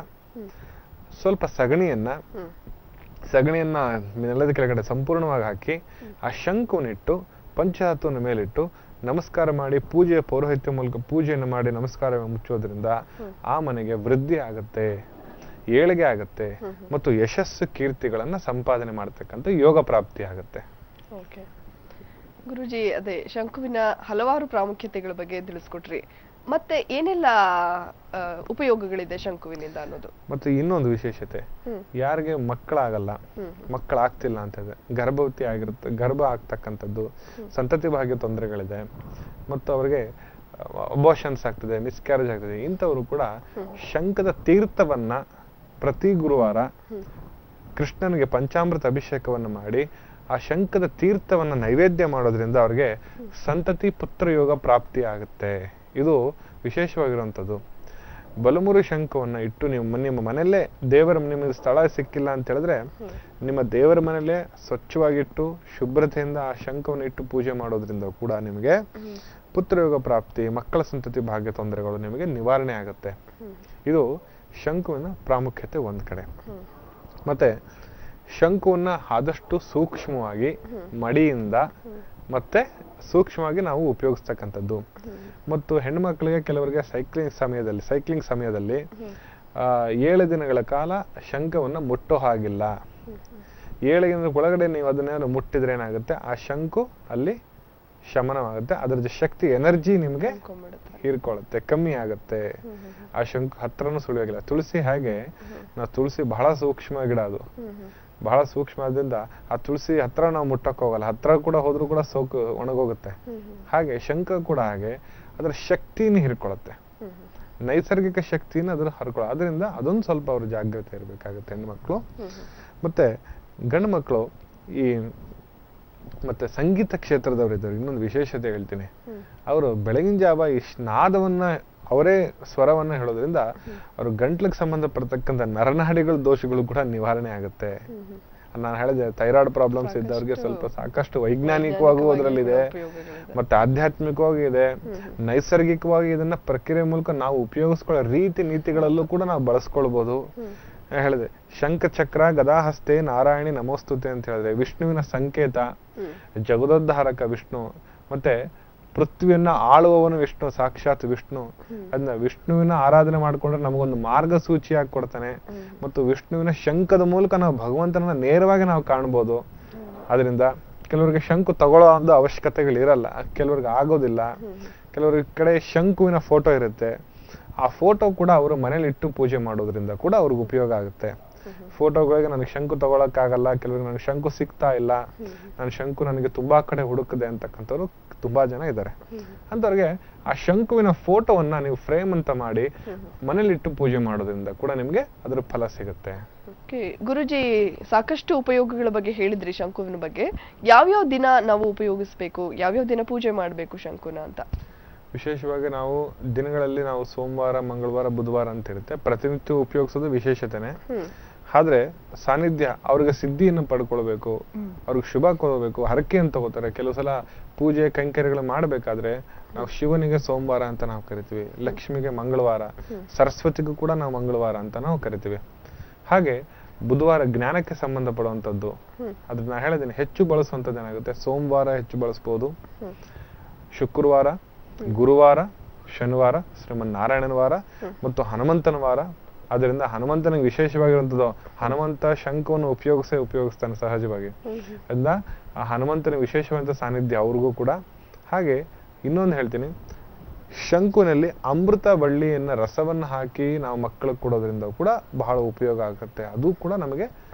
ಸ್ವಲ್ಪ ಸಗಣಿಯನ್ನ ನೆಲದ ಕೆಳಗಡೆ ಸಂಪೂರ್ಣವಾಗಿ ಹಾಕಿ ಆ ಶಂಕುವನ್ನಿಟ್ಟು ಪಂಚಧಾತುವಿನ ಮೇಲಿಟ್ಟು ನಮಸ್ಕಾರ ಮಾಡಿ, ಪೂಜೆಯ ಪೌರೋಹಿತ್ಯ ಮೂಲಕ ಪೂಜೆಯನ್ನು ಮಾಡಿ ನಮಸ್ಕಾರ ಮುಚ್ಚೋದ್ರಿಂದ ಆ ಮನೆಗೆ ವೃದ್ಧಿ ಆಗುತ್ತೆ, ಏಳಿಗೆ ಆಗುತ್ತೆ ಮತ್ತು ಯಶಸ್ಸು ಕೀರ್ತಿಗಳನ್ನ ಸಂಪಾದನೆ ಮಾಡ್ತಕ್ಕಂಥ ಯೋಗ ಪ್ರಾಪ್ತಿ ಆಗುತ್ತೆ. ಓಕೆ ಗುರುಜಿ, ಅದೇ ಶಂಕುವಿನ ಹಲವಾರು ಪ್ರಾಮುಖ್ಯತೆಗಳ ಬಗ್ಗೆ ತಿಳಿಸ್ಕೊಟ್ರಿ. ಮತ್ತೆ ಏನೆಲ್ಲ ಉಪಯೋಗಗಳಿದೆ ಶಂಕುವಿನಿಂದ ಅನ್ನೋದು? ಮತ್ತೆ ಇನ್ನೊಂದು ವಿಶೇಷತೆ, ಯಾರಿಗೆ ಮಕ್ಕಳಾಗಲ್ಲ, ಮಕ್ಕಳಾಗ್ತಿಲ್ಲ ಅಂತ ಇದೆ, ಗರ್ಭವತಿ ಆಗಿರುತ್ತೆ, ಗರ್ಭ ಆಗ್ತಕ್ಕಂಥದ್ದು, ಸಂತತಿ ಭಾಗ್ಯ ತೊಂದರೆಗಳಿದೆ, ಮತ್ತು ಅವರಿಗೆ ಅಬೋಷನ್ಸ್ ಆಗ್ತದೆ, ಮಿಸ್ಕ್ಯಾರೇಜ್ ಆಗ್ತದೆ, ಇಂಥವರು ಕೂಡ ಶಂಖದ ತೀರ್ಥವನ್ನ ಪ್ರತಿ ಗುರುವಾರ ಕೃಷ್ಣನಿಗೆ ಪಂಚಾಮೃತ ಅಭಿಷೇಕವನ್ನು ಮಾಡಿ ಆ ಶಂಖದ ತೀರ್ಥವನ್ನ ನೈವೇದ್ಯ ಮಾಡೋದ್ರಿಂದ ಅವ್ರಿಗೆ ಸಂತತಿ ಪುತ್ರ ಯೋಗ ಪ್ರಾಪ್ತಿ ಆಗುತ್ತೆ. ಇದು ವಿಶೇಷವಾಗಿರುವಂಥದ್ದು. ಬಲಮುರಿ ಶಂಖವನ್ನ ಇಟ್ಟು ನಿಮ್ಮ ಮನೆಯಲ್ಲೇ ನಿಮಗೆ ಸ್ಥಳ ಸಿಕ್ಕಿಲ್ಲ ಅಂತ ಹೇಳಿದ್ರೆ ನಿಮ್ಮ ದೇವರ ಮನೆಯಲ್ಲೇ ಸ್ವಚ್ಛವಾಗಿಟ್ಟು ಶುಭ್ರತೆಯಿಂದ ಆ ಶಂಖವನ್ನು ಇಟ್ಟು ಪೂಜೆ ಮಾಡೋದ್ರಿಂದ ಕೂಡ ನಿಮಗೆ ಪುತ್ರಯೋಗ ಪ್ರಾಪ್ತಿ, ಮಕ್ಕಳ ಸಂತತಿ ಭಾಗ್ಯ ತೊಂದರೆಗಳು ನಿಮಗೆ ನಿವಾರಣೆ ಆಗುತ್ತೆ. ಇದು ಶಂಕುವಿನ ಪ್ರಾಮುಖ್ಯತೆ ಒಂದ್ ಕಡೆ. ಮತ್ತೆ ಶಂಕುವನ್ನ ಆದಷ್ಟು ಸೂಕ್ಷ್ಮವಾಗಿ ಮಡಿಯಿಂದ ಮತ್ತೆ ಸೂಕ್ಷ್ಮವಾಗಿ ನಾವು ಉಪಯೋಗಿಸ್ತಕ್ಕಂಥದ್ದು. ಮತ್ತು ಹೆಣ್ಮಕ್ಳಿಗೆ ಕೆಲವರಿಗೆ ಸೈಕ್ಲಿಂಗ್ ಸಮಯದಲ್ಲಿ 7 ದಿನಗಳ ಕಾಲ ಶಂಖವನ್ನ ಮುಟ್ಟೋ ಹಾಗಿಲ್ಲ. 7 ದಿನದ ಒಳಗಡೆ ನೀವು ಅದನ್ನೇನಾದ್ರು ಮುಟ್ಟಿದ್ರೆ ಏನಾಗುತ್ತೆ, ಆ ಶಂಕು ಅಲ್ಲಿ ಶಮನವಾಗುತ್ತೆ, ಅದರ ಶಕ್ತಿ ಎನರ್ಜಿ ನಿಮ್ಗೆ ಹೀರ್ಕೊಳ್ಳುತ್ತೆ, ಕಮ್ಮಿ ಆಗುತ್ತೆ. ಆ ಶಂಕು ಹತ್ರನೂ ಸುಳಿಯೋಗಿಲ್ಲ. ತುಳಸಿ ಹಾಗೆ, ನಾವು ತುಳಸಿ ಬಹಳ ಸೂಕ್ಷ್ಮ ಗಿಡ, ಅದು ಬಹಳ ಸೂಕ್ಷ್ಮ ಆದ್ರಿಂದ ಆ ತುಳಸಿ ಹತ್ರ ನಾವು ಮುಟ್ಟಕ್ ಹೋಗಲ್ಲ, ಹತ್ರ ಕೂಡ ಹೋದ್ರೂ ಕೂಡ ಸೋಕು ಒಣಗೋಗುತ್ತೆ. ಹಾಗೆ ಶಂಖ ಕೂಡ ಹಾಗೆ ಅದರ ಶಕ್ತಿನ ಹೀರ್ಕೊಳ್ಳುತ್ತೆ, ನೈಸರ್ಗಿಕ ಶಕ್ತಿನ ಅದ್ರ ಹರ್ಕೊಳ್ಳೋ. ಅದರಿಂದ ಅದೊಂದು ಸ್ವಲ್ಪ ಅವ್ರ ಜಾಗ್ರತೆ ಇರ್ಬೇಕಾಗುತ್ತೆ ಹೆಣ್ಮಕ್ಳು. ಮತ್ತೆ ಗಂಡು ಮಕ್ಕಳು ಮತ್ತೆ ಸಂಗೀತ ಕ್ಷೇತ್ರದವ್ರು ಇದ್ದಾರೆ. ಇನ್ನೊಂದು ವಿಶೇಷತೆ ಹೇಳ್ತೀನಿ, ಅವರು ಬೆಳಗಿನ ಜಾವ ಈ ನಾದವನ್ನ ಅವರೇ ಸ್ವರವನ್ನ ಹೇಳೋದ್ರಿಂದ ಅವ್ರ ಗಂಟ್ಲಿಗೆ ಸಂಬಂಧಪಡ್ತಕ್ಕಂಥ ನರನಾಡಿಗಳ ದೋಷಗಳು ಕೂಡ ನಿವಾರಣೆ ಆಗುತ್ತೆ. ನಾನು ಹೇಳಿದೆ, ಥೈರಾಯ್ಡ್ ಪ್ರಾಬ್ಲಮ್ಸ್ ಇದ್ದವ್ರಿಗೆ ಸ್ವಲ್ಪ ಸಾಕಷ್ಟು ವೈಜ್ಞಾನಿಕವಾಗೂ ಅದರಲ್ಲಿದೆ, ಮತ್ತೆ ಆಧ್ಯಾತ್ಮಿಕವಾಗಿ ಇದೆ, ನೈಸರ್ಗಿಕವಾಗಿ ಇದನ್ನ ಪ್ರಕ್ರಿಯೆ ಮೂಲಕ ನಾವು ಉಪಯೋಗಿಸ್ಕೊಳ್ಳೋ ರೀತಿ ನೀತಿಗಳಲ್ಲೂ ಕೂಡ ನಾವು ಬಳಸ್ಕೊಳ್ಬಹುದು. ಹೇಳಿದೆ, ಶಂಖ ಚಕ್ರ ಗದಾಹಸ್ತೆ ನಾರಾಯಣಿ ನಮೋಸ್ತುತೆ ಅಂತ ಹೇಳಿದ್ರೆ ವಿಷ್ಣುವಿನ ಸಂಕೇತ, ಜಗದೋದ್ಧಾರಕ ವಿಷ್ಣು, ಮತ್ತೆ ಪೃಥ್ವಿಯನ್ನ ಆಳುವವನು ವಿಷ್ಣು, ಸಾಕ್ಷಾತ್ ವಿಷ್ಣು. ಅದನ್ನ ವಿಷ್ಣುವಿನ ಆರಾಧನೆ ಮಾಡ್ಕೊಂಡ್ರೆ ನಮಗೊಂದು ಮಾರ್ಗಸೂಚಿಯಾಗಿ ಕೊಡ್ತಾನೆ. ಮತ್ತು ವಿಷ್ಣುವಿನ ಶಂಖದ ಮೂಲಕ ನಾವು ಭಗವಂತನ ನೇರವಾಗಿ ನಾವು ಕಾಣ್ಬೋದು. ಅದರಿಂದ ಕೆಲವರಿಗೆ ಶಂಕು ತಗೊಳ್ಳೋ ಒಂದು ಅವಶ್ಯಕತೆಗಳಿರಲ್ಲ, ಕೆಲವ್ರಿಗೆ ಆಗೋದಿಲ್ಲ. ಕೆಲವ್ರ ಕಡೆ ಶಂಕುವಿನ ಫೋಟೋ ಇರುತ್ತೆ, ಆ ಫೋಟೋ ಕೂಡ ಅವರು ಮನೇಲಿ ಇಟ್ಟು ಪೂಜೆ ಮಾಡೋದ್ರಿಂದ ಕೂಡ ಅವ್ರಿಗೆ ಉಪಯೋಗ ಆಗುತ್ತೆ. ಫೋಟೋಗಳಿಗೆ ನನಗೆ ಶಂಕು ತಗೊಳಕ್ಕಾಗಲ್ಲ, ಕೆಲವರಿಗೆ ನನಗೆ ಶಂಕು ಸಿಗ್ತಾ ಇಲ್ಲ, ನನ್ನ ಶಂಕು ನನಗೆ ತುಂಬಾ ಕಡೆ ಹುಡುಕದೆ ಅಂತಕ್ಕಂಥವ್ರು ತುಂಬಾ ಜನ ಇದ್ದಾರೆ. ಅಂತವ್ರಿಗೆ ಆ ಶಂಕುವಿನ ಫೋಟೋವನ್ನ ನೀವು ಫ್ರೇಮ್ ಅಂತ ಮಾಡಿ ಮನೇಲಿ ಇಟ್ಟು ಪೂಜೆ ಮಾಡೋದ್ರಿಂದ ಕೂಡ ನಿಮ್ಗೆ ಅದ್ರ ಫಲ ಸಿಗುತ್ತೆ. ಗುರುಜಿ, ಸಾಕಷ್ಟು ಉಪಯೋಗಗಳ ಬಗ್ಗೆ ಹೇಳಿದ್ರಿ ಶಂಕುವಿನ ಬಗ್ಗೆ. ಯಾವ್ಯಾವ ದಿನ ನಾವು ಉಪಯೋಗಿಸ್ಬೇಕು, ಯಾವ್ಯಾವ ದಿನ ಪೂಜೆ ಮಾಡ್ಬೇಕು ಶಂಕುನ ಅಂತ? ವಿಶೇಷವಾಗಿ ನಾವು ದಿನಗಳಲ್ಲಿ ನಾವು ಸೋಮವಾರ, ಮಂಗಳವಾರ, ಬುಧವಾರ ಅಂತ ಇರುತ್ತೆ, ಪ್ರತಿನಿತ್ಯ ಉಪಯೋಗಿಸೋದು ವಿಶೇಷತೆನೆ. ಆದ್ರೆ ಸಾನ್ನಿಧ್ಯ, ಅವ್ರಿಗೆ ಸಿದ್ಧಿಯನ್ನು ಪಡ್ಕೊಳ್ಬೇಕು, ಅವ್ರಿಗೆ ಶುಭ ಕೊಡಬೇಕು, ಹರಕೆಯನ್ನು ತಗೋತಾರೆ. ಕೆಲವು ಸಲ ಪೂಜೆ ಕೈಂಕರ್ಯಗಳು ಮಾಡ್ಬೇಕಾದ್ರೆ ನಾವು ಶಿವನಿಗೆ ಸೋಮವಾರ ಅಂತ ನಾವು ಕರಿತೀವಿ, ಲಕ್ಷ್ಮಿಗೆ ಮಂಗಳವಾರ, ಸರಸ್ವತಿಗೂ ಕೂಡ ನಾವು ಮಂಗಳವಾರ ಅಂತ ನಾವು ಕರಿತೀವಿ. ಹಾಗೆ ಬುಧವಾರ ಜ್ಞಾನಕ್ಕೆ ಸಂಬಂಧಪಡುವಂಥದ್ದು, ಅದನ್ನ ನಾ ಹೇಳಿದ್ದೀನಿ, ಹೆಚ್ಚು ಬಳಸುವಂಥದ್ದು ಏನಾಗುತ್ತೆ, ಸೋಮವಾರ ಹೆಚ್ಚು ಬಳಸ್ಬೋದು, ಶುಕ್ರವಾರ, ಗುರುವಾರ, ಶನಿವಾರ, ಶ್ರೀಮನ್ ನಾರಾಯಣನ ವಾರ ಮತ್ತು ಹನುಮಂತನ ವಾರ, ಅದರಿಂದ ಹನುಮಂತನಿಗೆ ವಿಶೇಷವಾಗಿರುವಂಥದ್ದು, ಹನುಮಂತ ಶಂಖವನ್ನು ಉಪಯೋಗಿಸ್ತಾನೆ ಸಹಜವಾಗಿ. ಅದರಿಂದ ಆ ಹನುಮಂತನಿಗೆ ವಿಶೇಷವಾದಂಥ ಸಾನ್ನಿಧ್ಯ ಅವ್ರಿಗೂ ಕೂಡ. ಹಾಗೆ ಇನ್ನೊಂದು ಹೇಳ್ತೀನಿ, ಶಂಕುನಲ್ಲಿ ಅಮೃತ ಬಳ್ಳಿಯನ್ನ ರಸವನ್ನ ಹಾಕಿ ನಾವು ಮಕ್ಕಳಿಗೆ ಕೊಡೋದ್ರಿಂದ ಕೂಡ ಬಹಳ ಉಪಯೋಗ ಆಗುತ್ತೆ. ಅದು ಕೂಡ ನಮಗೆ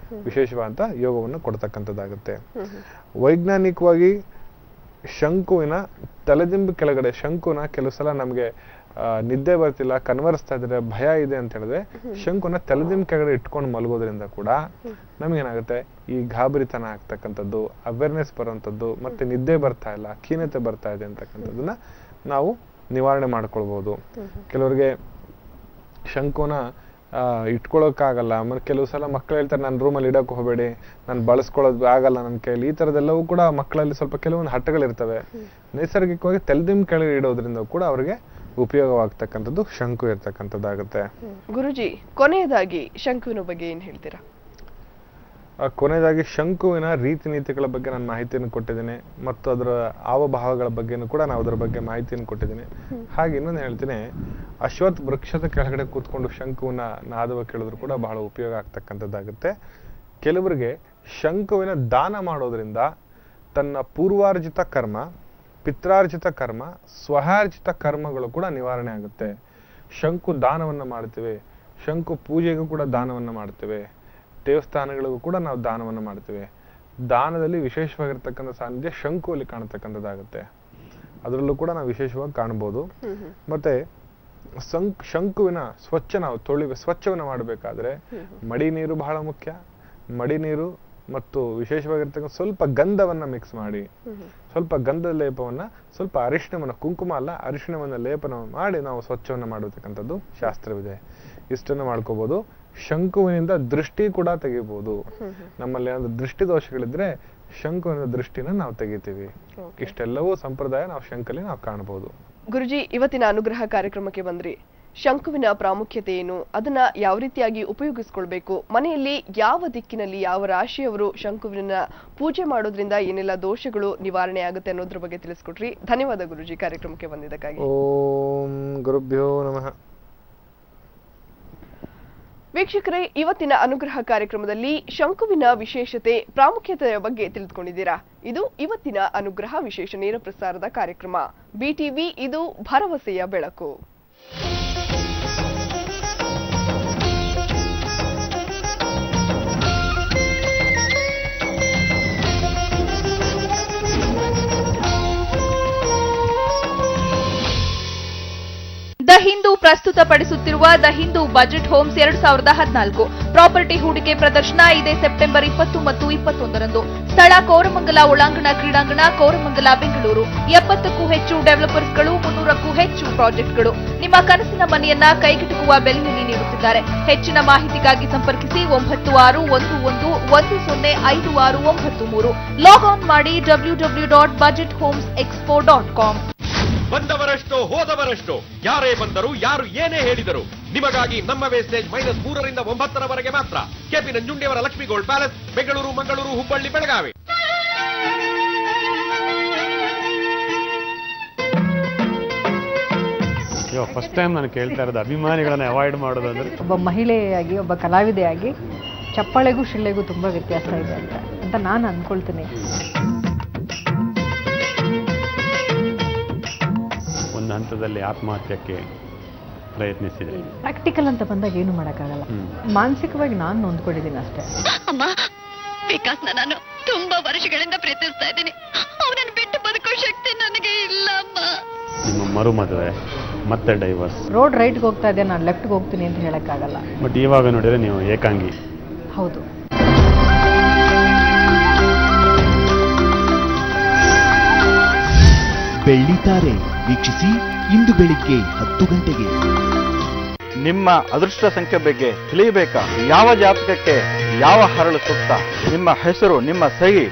ವಿಶೇಷವಾದಂತ ಯೋಗವನ್ನು ಕೊಡ್ತಕ್ಕಂಥದ್ದಾಗುತ್ತೆ. ವೈಜ್ಞಾನಿಕವಾಗಿ ಶಂಕುವಿನ ತಲೆದಿಂಬು ಕೆಳಗಡೆ ಶಂಕುನ ಕೆಲವು ಸಲ ನಮಗೆ ನಿದ್ದೆ ಬರ್ತಿಲ್ಲ, ಕನ್ವರ್ಸ್ತಾ ಇದ್ರೆ, ಭಯ ಇದೆ ಅಂತ ಹೇಳಿದ್ರೆ ಶಂಕುನ ತಲೆದಿಂಬು ಕೆಳಗಡೆ ಇಟ್ಕೊಂಡು ಮಲಗೋದ್ರಿಂದ ಕೂಡ ನಮಗೇನಾಗುತ್ತೆ, ಈ ಗಾಬರಿತನ ಆಗ್ತಕ್ಕಂಥದ್ದು, ಅವೇರ್ನೆಸ್ ಬರುವಂಥದ್ದು, ಮತ್ತೆ ನಿದ್ದೆ ಬರ್ತಾ ಇಲ್ಲ, ಖೀನತೆ ಬರ್ತಾ ಇದೆ ಅಂತಕ್ಕಂಥದ್ದನ್ನ ನಾವು ನಿವಾರಣೆ ಮಾಡ್ಕೊಳ್ಬಹುದು. ಕೆಲವರಿಗೆ ಶಂಕುನ ಇಟ್ಕೊಳ್ಳೋಕ್ಕಾಗಲ್ಲ, ಆಮೇಲೆ ಕೆಲವು ಸಲ ಮಕ್ಕಳು ಹೇಳ್ತಾರೆ ನನ್ನ ರೂಮಲ್ಲಿ ಇಡೋಕೆ ಹೋಗಬೇಡಿ, ನಾನು ಬಳಸ್ಕೊಳ್ಳೋದು ಆಗಲ್ಲ ನನ್ನ ಕೈಯಲ್ಲಿ, ಈ ಥರದ್ದೆಲ್ಲವೂ ಕೂಡ ಮಕ್ಕಳಲ್ಲಿ ಸ್ವಲ್ಪ ಕೆಲವೊಂದು ಹಠಗಳಿರ್ತವೆ. ನೈಸರ್ಗಿಕವಾಗಿ ತಲೆದಿಂಬು ಕೆಳಗೆ ಇಡೋದ್ರಿಂದ ಕೂಡ ಅವರಿಗೆ ಉಪಯೋಗವಾಗ್ತಕ್ಕಂಥದ್ದು ಶಂಕು ಇರ್ತಕ್ಕಂಥದ್ದಾಗುತ್ತೆ. ಗುರುಜಿ, ಕೊನೆಯದಾಗಿ ಶಂಕುವಿನ ಬಗ್ಗೆ ಏನ್ ಹೇಳ್ತೀರಾ? ಕೊನೆಯದಾಗಿ ಶಂಕುವಿನ ರೀತಿ ನೀತಿಗಳ ಬಗ್ಗೆ ನಾನು ಮಾಹಿತಿಯನ್ನು ಕೊಟ್ಟಿದ್ದೀನಿ, ಮತ್ತು ಅದರ ಹಾವಭಾವಗಳ ಬಗ್ಗೆನೂ ಕೂಡ ನಾವು ಅದರ ಬಗ್ಗೆ ಮಾಹಿತಿಯನ್ನು ಕೊಟ್ಟಿದ್ದೀನಿ. ಹಾಗೆ ಇನ್ನೊಂದು ಹೇಳ್ತೀನಿ, ಅಶ್ವತ್ಥ ವೃಕ್ಷದ ಕೆಳಗಡೆ ಕೂತ್ಕೊಂಡು ಶಂಕುವಿನ ನಾದವ ಕೇಳಿದ್ರು ಕೂಡ ಬಹಳ ಉಪಯೋಗ ಆಗ್ತಕ್ಕಂಥದ್ದಾಗುತ್ತೆ. ಕೆಲವರಿಗೆ ಶಂಕುವಿನ ದಾನ ಮಾಡೋದ್ರಿಂದ ತನ್ನ ಪೂರ್ವಾರ್ಜಿತ ಕರ್ಮ, ಪಿತ್ರಾರ್ಜಿತ ಕರ್ಮ, ಸ್ವಹಾರ್ಜಿತ ಕರ್ಮಗಳು ಕೂಡ ನಿವಾರಣೆ ಆಗುತ್ತೆ. ಶಂಕು ದಾನವನ್ನ ಮಾಡ್ತೇವೆ, ಶಂಕು ಪೂಜೆಗೂ ಕೂಡ ದಾನವನ್ನ ಮಾಡ್ತೇವೆ, ದೇವಸ್ಥಾನಗಳಿಗೂ ಕೂಡ ನಾವು ದಾನವನ್ನು ಮಾಡ್ತೇವೆ. ದಾನದಲ್ಲಿ ವಿಶೇಷವಾಗಿರ್ತಕ್ಕಂಥ ಸಾನ್ನಿಧ್ಯ ಶಂಕುವಲ್ಲಿ ಕಾಣತಕ್ಕಂಥದ್ದಾಗುತ್ತೆ. ಅದರಲ್ಲೂ ಕೂಡ ನಾವು ವಿಶೇಷವಾಗಿ ಕಾಣಬಹುದು. ಮತ್ತೆ ಶಂಕುವಿನ ಸ್ವಚ್ಛವನ್ನು ಮಾಡಬೇಕಾದ್ರೆ ಮಡಿ ನೀರು ಬಹಳ ಮುಖ್ಯ. ಮಡಿ ನೀರು ಮತ್ತು ವಿಶೇಷವಾಗಿರ್ತಕ್ಕಂಥ ಸ್ವಲ್ಪ ಗಂಧವನ್ನ ಮಿಕ್ಸ್ ಮಾಡಿ, ಸ್ವಲ್ಪ ಗಂಧದ ಲೇಪವನ್ನ, ಸ್ವಲ್ಪ ಅರಿಶಿಣವನ್ನ, ಕುಂಕುಮ ಅಲ್ಲ ಅರಿಶಿಣವನ್ನ ಲೇಪನ ಮಾಡಿ ನಾವು ಸ್ವಚ್ಛವನ್ನ ಮಾಡತಕ್ಕಂಥದ್ದು ಶಾಸ್ತ್ರವಿದೆ. ಇಷ್ಟನ್ನು ಮಾಡ್ಕೋಬಹುದು. ಶಂಕುವಿನಿಂದ ದೃಷ್ಟಿ ಕೂಡ ತೆಗಿಬಹುದು. ನಮ್ಮಲ್ಲಿ ಏನಾದ್ರು ದೃಷ್ಟಿ ದೋಷಗಳಿದ್ರೆ ಶಂಕುವಿನ ದೃಷ್ಟಿನ ನಾವು ತೆಗಿತೀವಿ. ಇಷ್ಟೆಲ್ಲವೂ ಸಂಪ್ರದಾಯ ನಾವು ಶಂಕಲ್ಲಿ ನಾವು ಕಾಣಬಹುದು. ಗುರುಜಿ, ಇವತ್ತಿನ ಅನುಗ್ರಹ ಕಾರ್ಯಕ್ರಮಕ್ಕೆ ಬಂದ್ರಿ. ಶಂಕುವಿನ ಪ್ರಾಮುಖ್ಯತೆ ಏನು, ಅದನ್ನ ಯಾವ ರೀತಿಯಾಗಿ ಉಪಯೋಗಿಸ್ಕೊಳ್ಬೇಕು, ಮನೆಯಲ್ಲಿ ಯಾವ ದಿಕ್ಕಿನಲ್ಲಿ ಯಾವ ರಾಶಿಯವರು ಶಂಕುವಿನ ಪೂಜೆ ಮಾಡೋದ್ರಿಂದ ಏನೆಲ್ಲ ದೋಷಗಳು ನಿವಾರಣೆ ಆಗುತ್ತೆ ಅನ್ನೋದ್ರ ಬಗ್ಗೆ ತಿಳಿಸ್ಕೊಟ್ರಿ. ಧನ್ಯವಾದ ಗುರುಜಿ, ಕಾರ್ಯಕ್ರಮಕ್ಕೆ ಬಂದಿದ್ದಕ್ಕಾಗಿ. ಓಂ ಗುರುಭ್ಯೋ ನಮಃ. ವೀಕ್ಷಕರೇ, ಇವತ್ತಿನ ಅನುಗ್ರಹ ಕಾರ್ಯಕ್ರಮದಲ್ಲಿ ಶಂಕುವಿನ ವಿಶೇಷತೆ, ಪ್ರಾಮುಖ್ಯತೆಯ ಬಗ್ಗೆ ತಿಳಿದುಕೊಂಡಿದ್ದೀರಾ. ಇದು ಇವತ್ತಿನ ಅನುಗ್ರಹ ವಿಶೇಷ ನೇರ ಪ್ರಸಾರದ ಕಾರ್ಯಕ್ರಮ. BTV, ಇದು ಭರವಸೆಯ ಬೆಳಕು. ದ ಹಿಂದೂ ಪ್ರಸ್ತುತಪಡಿಸುತ್ತಿರುವ the Hindu budget homes 2014 property ಹೂಡಿಕೆ ಪ್ರದರ್ಶನ ಇದೇ ಸೆಪ್ಟೆಂಬರ್ 20 ಮತ್ತು 21ರಂದು. ಸ್ಥಳ ಕೋರಮಂಗಲ ಒಳಾಂಗಣ ಕ್ರೀಡಾಂಗಣ, ಕೋರಮಂಗಲ, ಬೆಂಗಳೂರು. 70ಕ್ಕೂ ಹೆಚ್ಚು ಡೆವಲಪರ್ಸ್ಗಳು, 300ಕ್ಕೂ ಹೆಚ್ಚು ಪ್ರಾಜೆಕ್ಟ್ಗಳು ನಿಮ್ಮ ಕನಸಿನ ಮನೆಯನ್ನ ಕೈಗೆಟುಕುವ ಬೆಲೆಯಲ್ಲಿ ನೀಡುತ್ತಿದ್ದಾರೆ. ಹೆಚ್ಚಿನ ಮಾಹಿತಿಗಾಗಿ ಸಂಪರ್ಕಿಸಿ 9611010563. ಲಾಗ್ ಆನ್ ಮಾಡಿ www.budgethomesexpo.com. ಬಂದವರಷ್ಟೋ ಹೋದವರಷ್ಟೋ, ಯಾರೇ ಬಂದರು ಯಾರು ಏನೇ ಹೇಳಿದರು, ನಿಮಗಾಗಿ ನಮ್ಮ ವೇಸ್ಟೇಜ್ -3 ರಿಂದ 9ರವರೆಗೆ ಮಾತ್ರ. ಕೆಪಿ ನಂಜುಂಡಿಯವರ Lakshmi gold palace, Bengaluru, Mangaluru, Hubballi, Belagavi. First time ನಾನು ಕೇಳ್ತಾ ಇರೋದು ಅಭಿಮಾನಿಗಳನ್ನ ಅವಾಯ್ಡ್ ಮಾಡೋದು ಅಂದ್ರೆ. ಒಬ್ಬ ಮಹಿಳೆಯಾಗಿ, ಒಬ್ಬ ಕಲಾವಿದೆಯಾಗಿ ಚಪ್ಪಾಳೆಗೂ ಶಿಳ್ಳೆಗೂ ತುಂಬಾ ವ್ಯತ್ಯಾಸ ಇದೆ ಅಂತ ನಾನು ಅನ್ಕೊಳ್ತೀನಿ. ಒಂದು ಹಂತದಲ್ಲಿ ಆತ್ಮಹತ್ಯಕ್ಕೆ ಪ್ರಯತ್ನಿಸಿದೆ. ಪ್ರಾಕ್ಟಿಕಲ್ ಅಂತ ಬಂದಾಗ ಏನು ಮಾಡೋಕ್ಕಾಗಲ್ಲ. ಮಾನಸಿಕವಾಗಿ ನಾನು ನೊಂದ್ಕೊಂಡಿದ್ದೀನಿ ಅಷ್ಟೇ. ಅಮ್ಮ, ವಿಕಾಸ್ನ ನಾನು ತುಂಬಾ ವರ್ಷಗಳಿಂದ ಪ್ರೀತಿಸ್ತಾ ಇದ್ದೀನಿ. ಅವನನ್ನು ಬಿಟ್ಟು ಬದುಕೋ ಶಕ್ತಿ ನನಗೆ ಇಲ್ಲ ಅಮ್ಮ. ನಿಮ್ಮ ಮರು ಮದುವೆ, ಮತ್ತೆ ಡೈವರ್ಸ್. ರೋಡ್ ರೈಟ್ಗೆ ಹೋಗ್ತಾ ಇದೆ, ನಾನು ಲೆಫ್ಟ್ಗೆ ಹೋಗ್ತೀನಿ ಅಂತ ಹೇಳಕ್ಕಾಗಲ್ಲ. ಬಟ್ ಇವಾಗ ನೋಡಿದ್ರೆ ನೀವು ಏಕಾಂಗಿ. ಹೌದು. ಬೆಳ್ಳಿತಾರೆ ವೀಕ್ಷಿಸಿ ಇಂದು ಬೆಳಿಗ್ಗೆ 10 ಗಂಟೆಗೆ. ನಿಮ್ಮ ಅದೃಷ್ಟ ಸಂಖ್ಯೆ ಬಗ್ಗೆ ತಿಳಿಯಬೇಕಾ? ಯಾವ ಜಾತಕಕ್ಕೆ ಯಾವ ಹರಳು ಸೂಕ್ತ? ನಿಮ್ಮ ಹೆಸರು, ನಿಮ್ಮ ಸಹಿ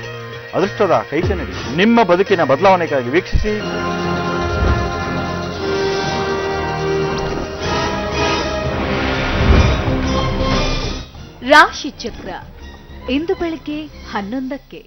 ಅದೃಷ್ಟದ ಕೈಗೆ ನೀಡಿ. ನಿಮ್ಮ ಬದುಕಿನ ಬದಲಾವಣೆಗಾಗಿ ವೀಕ್ಷಿಸಿ ರಾಶಿ ಚಕ್ರ ಇಂದು ಬೆಳಿಗ್ಗೆ 11ಕ್ಕೆ.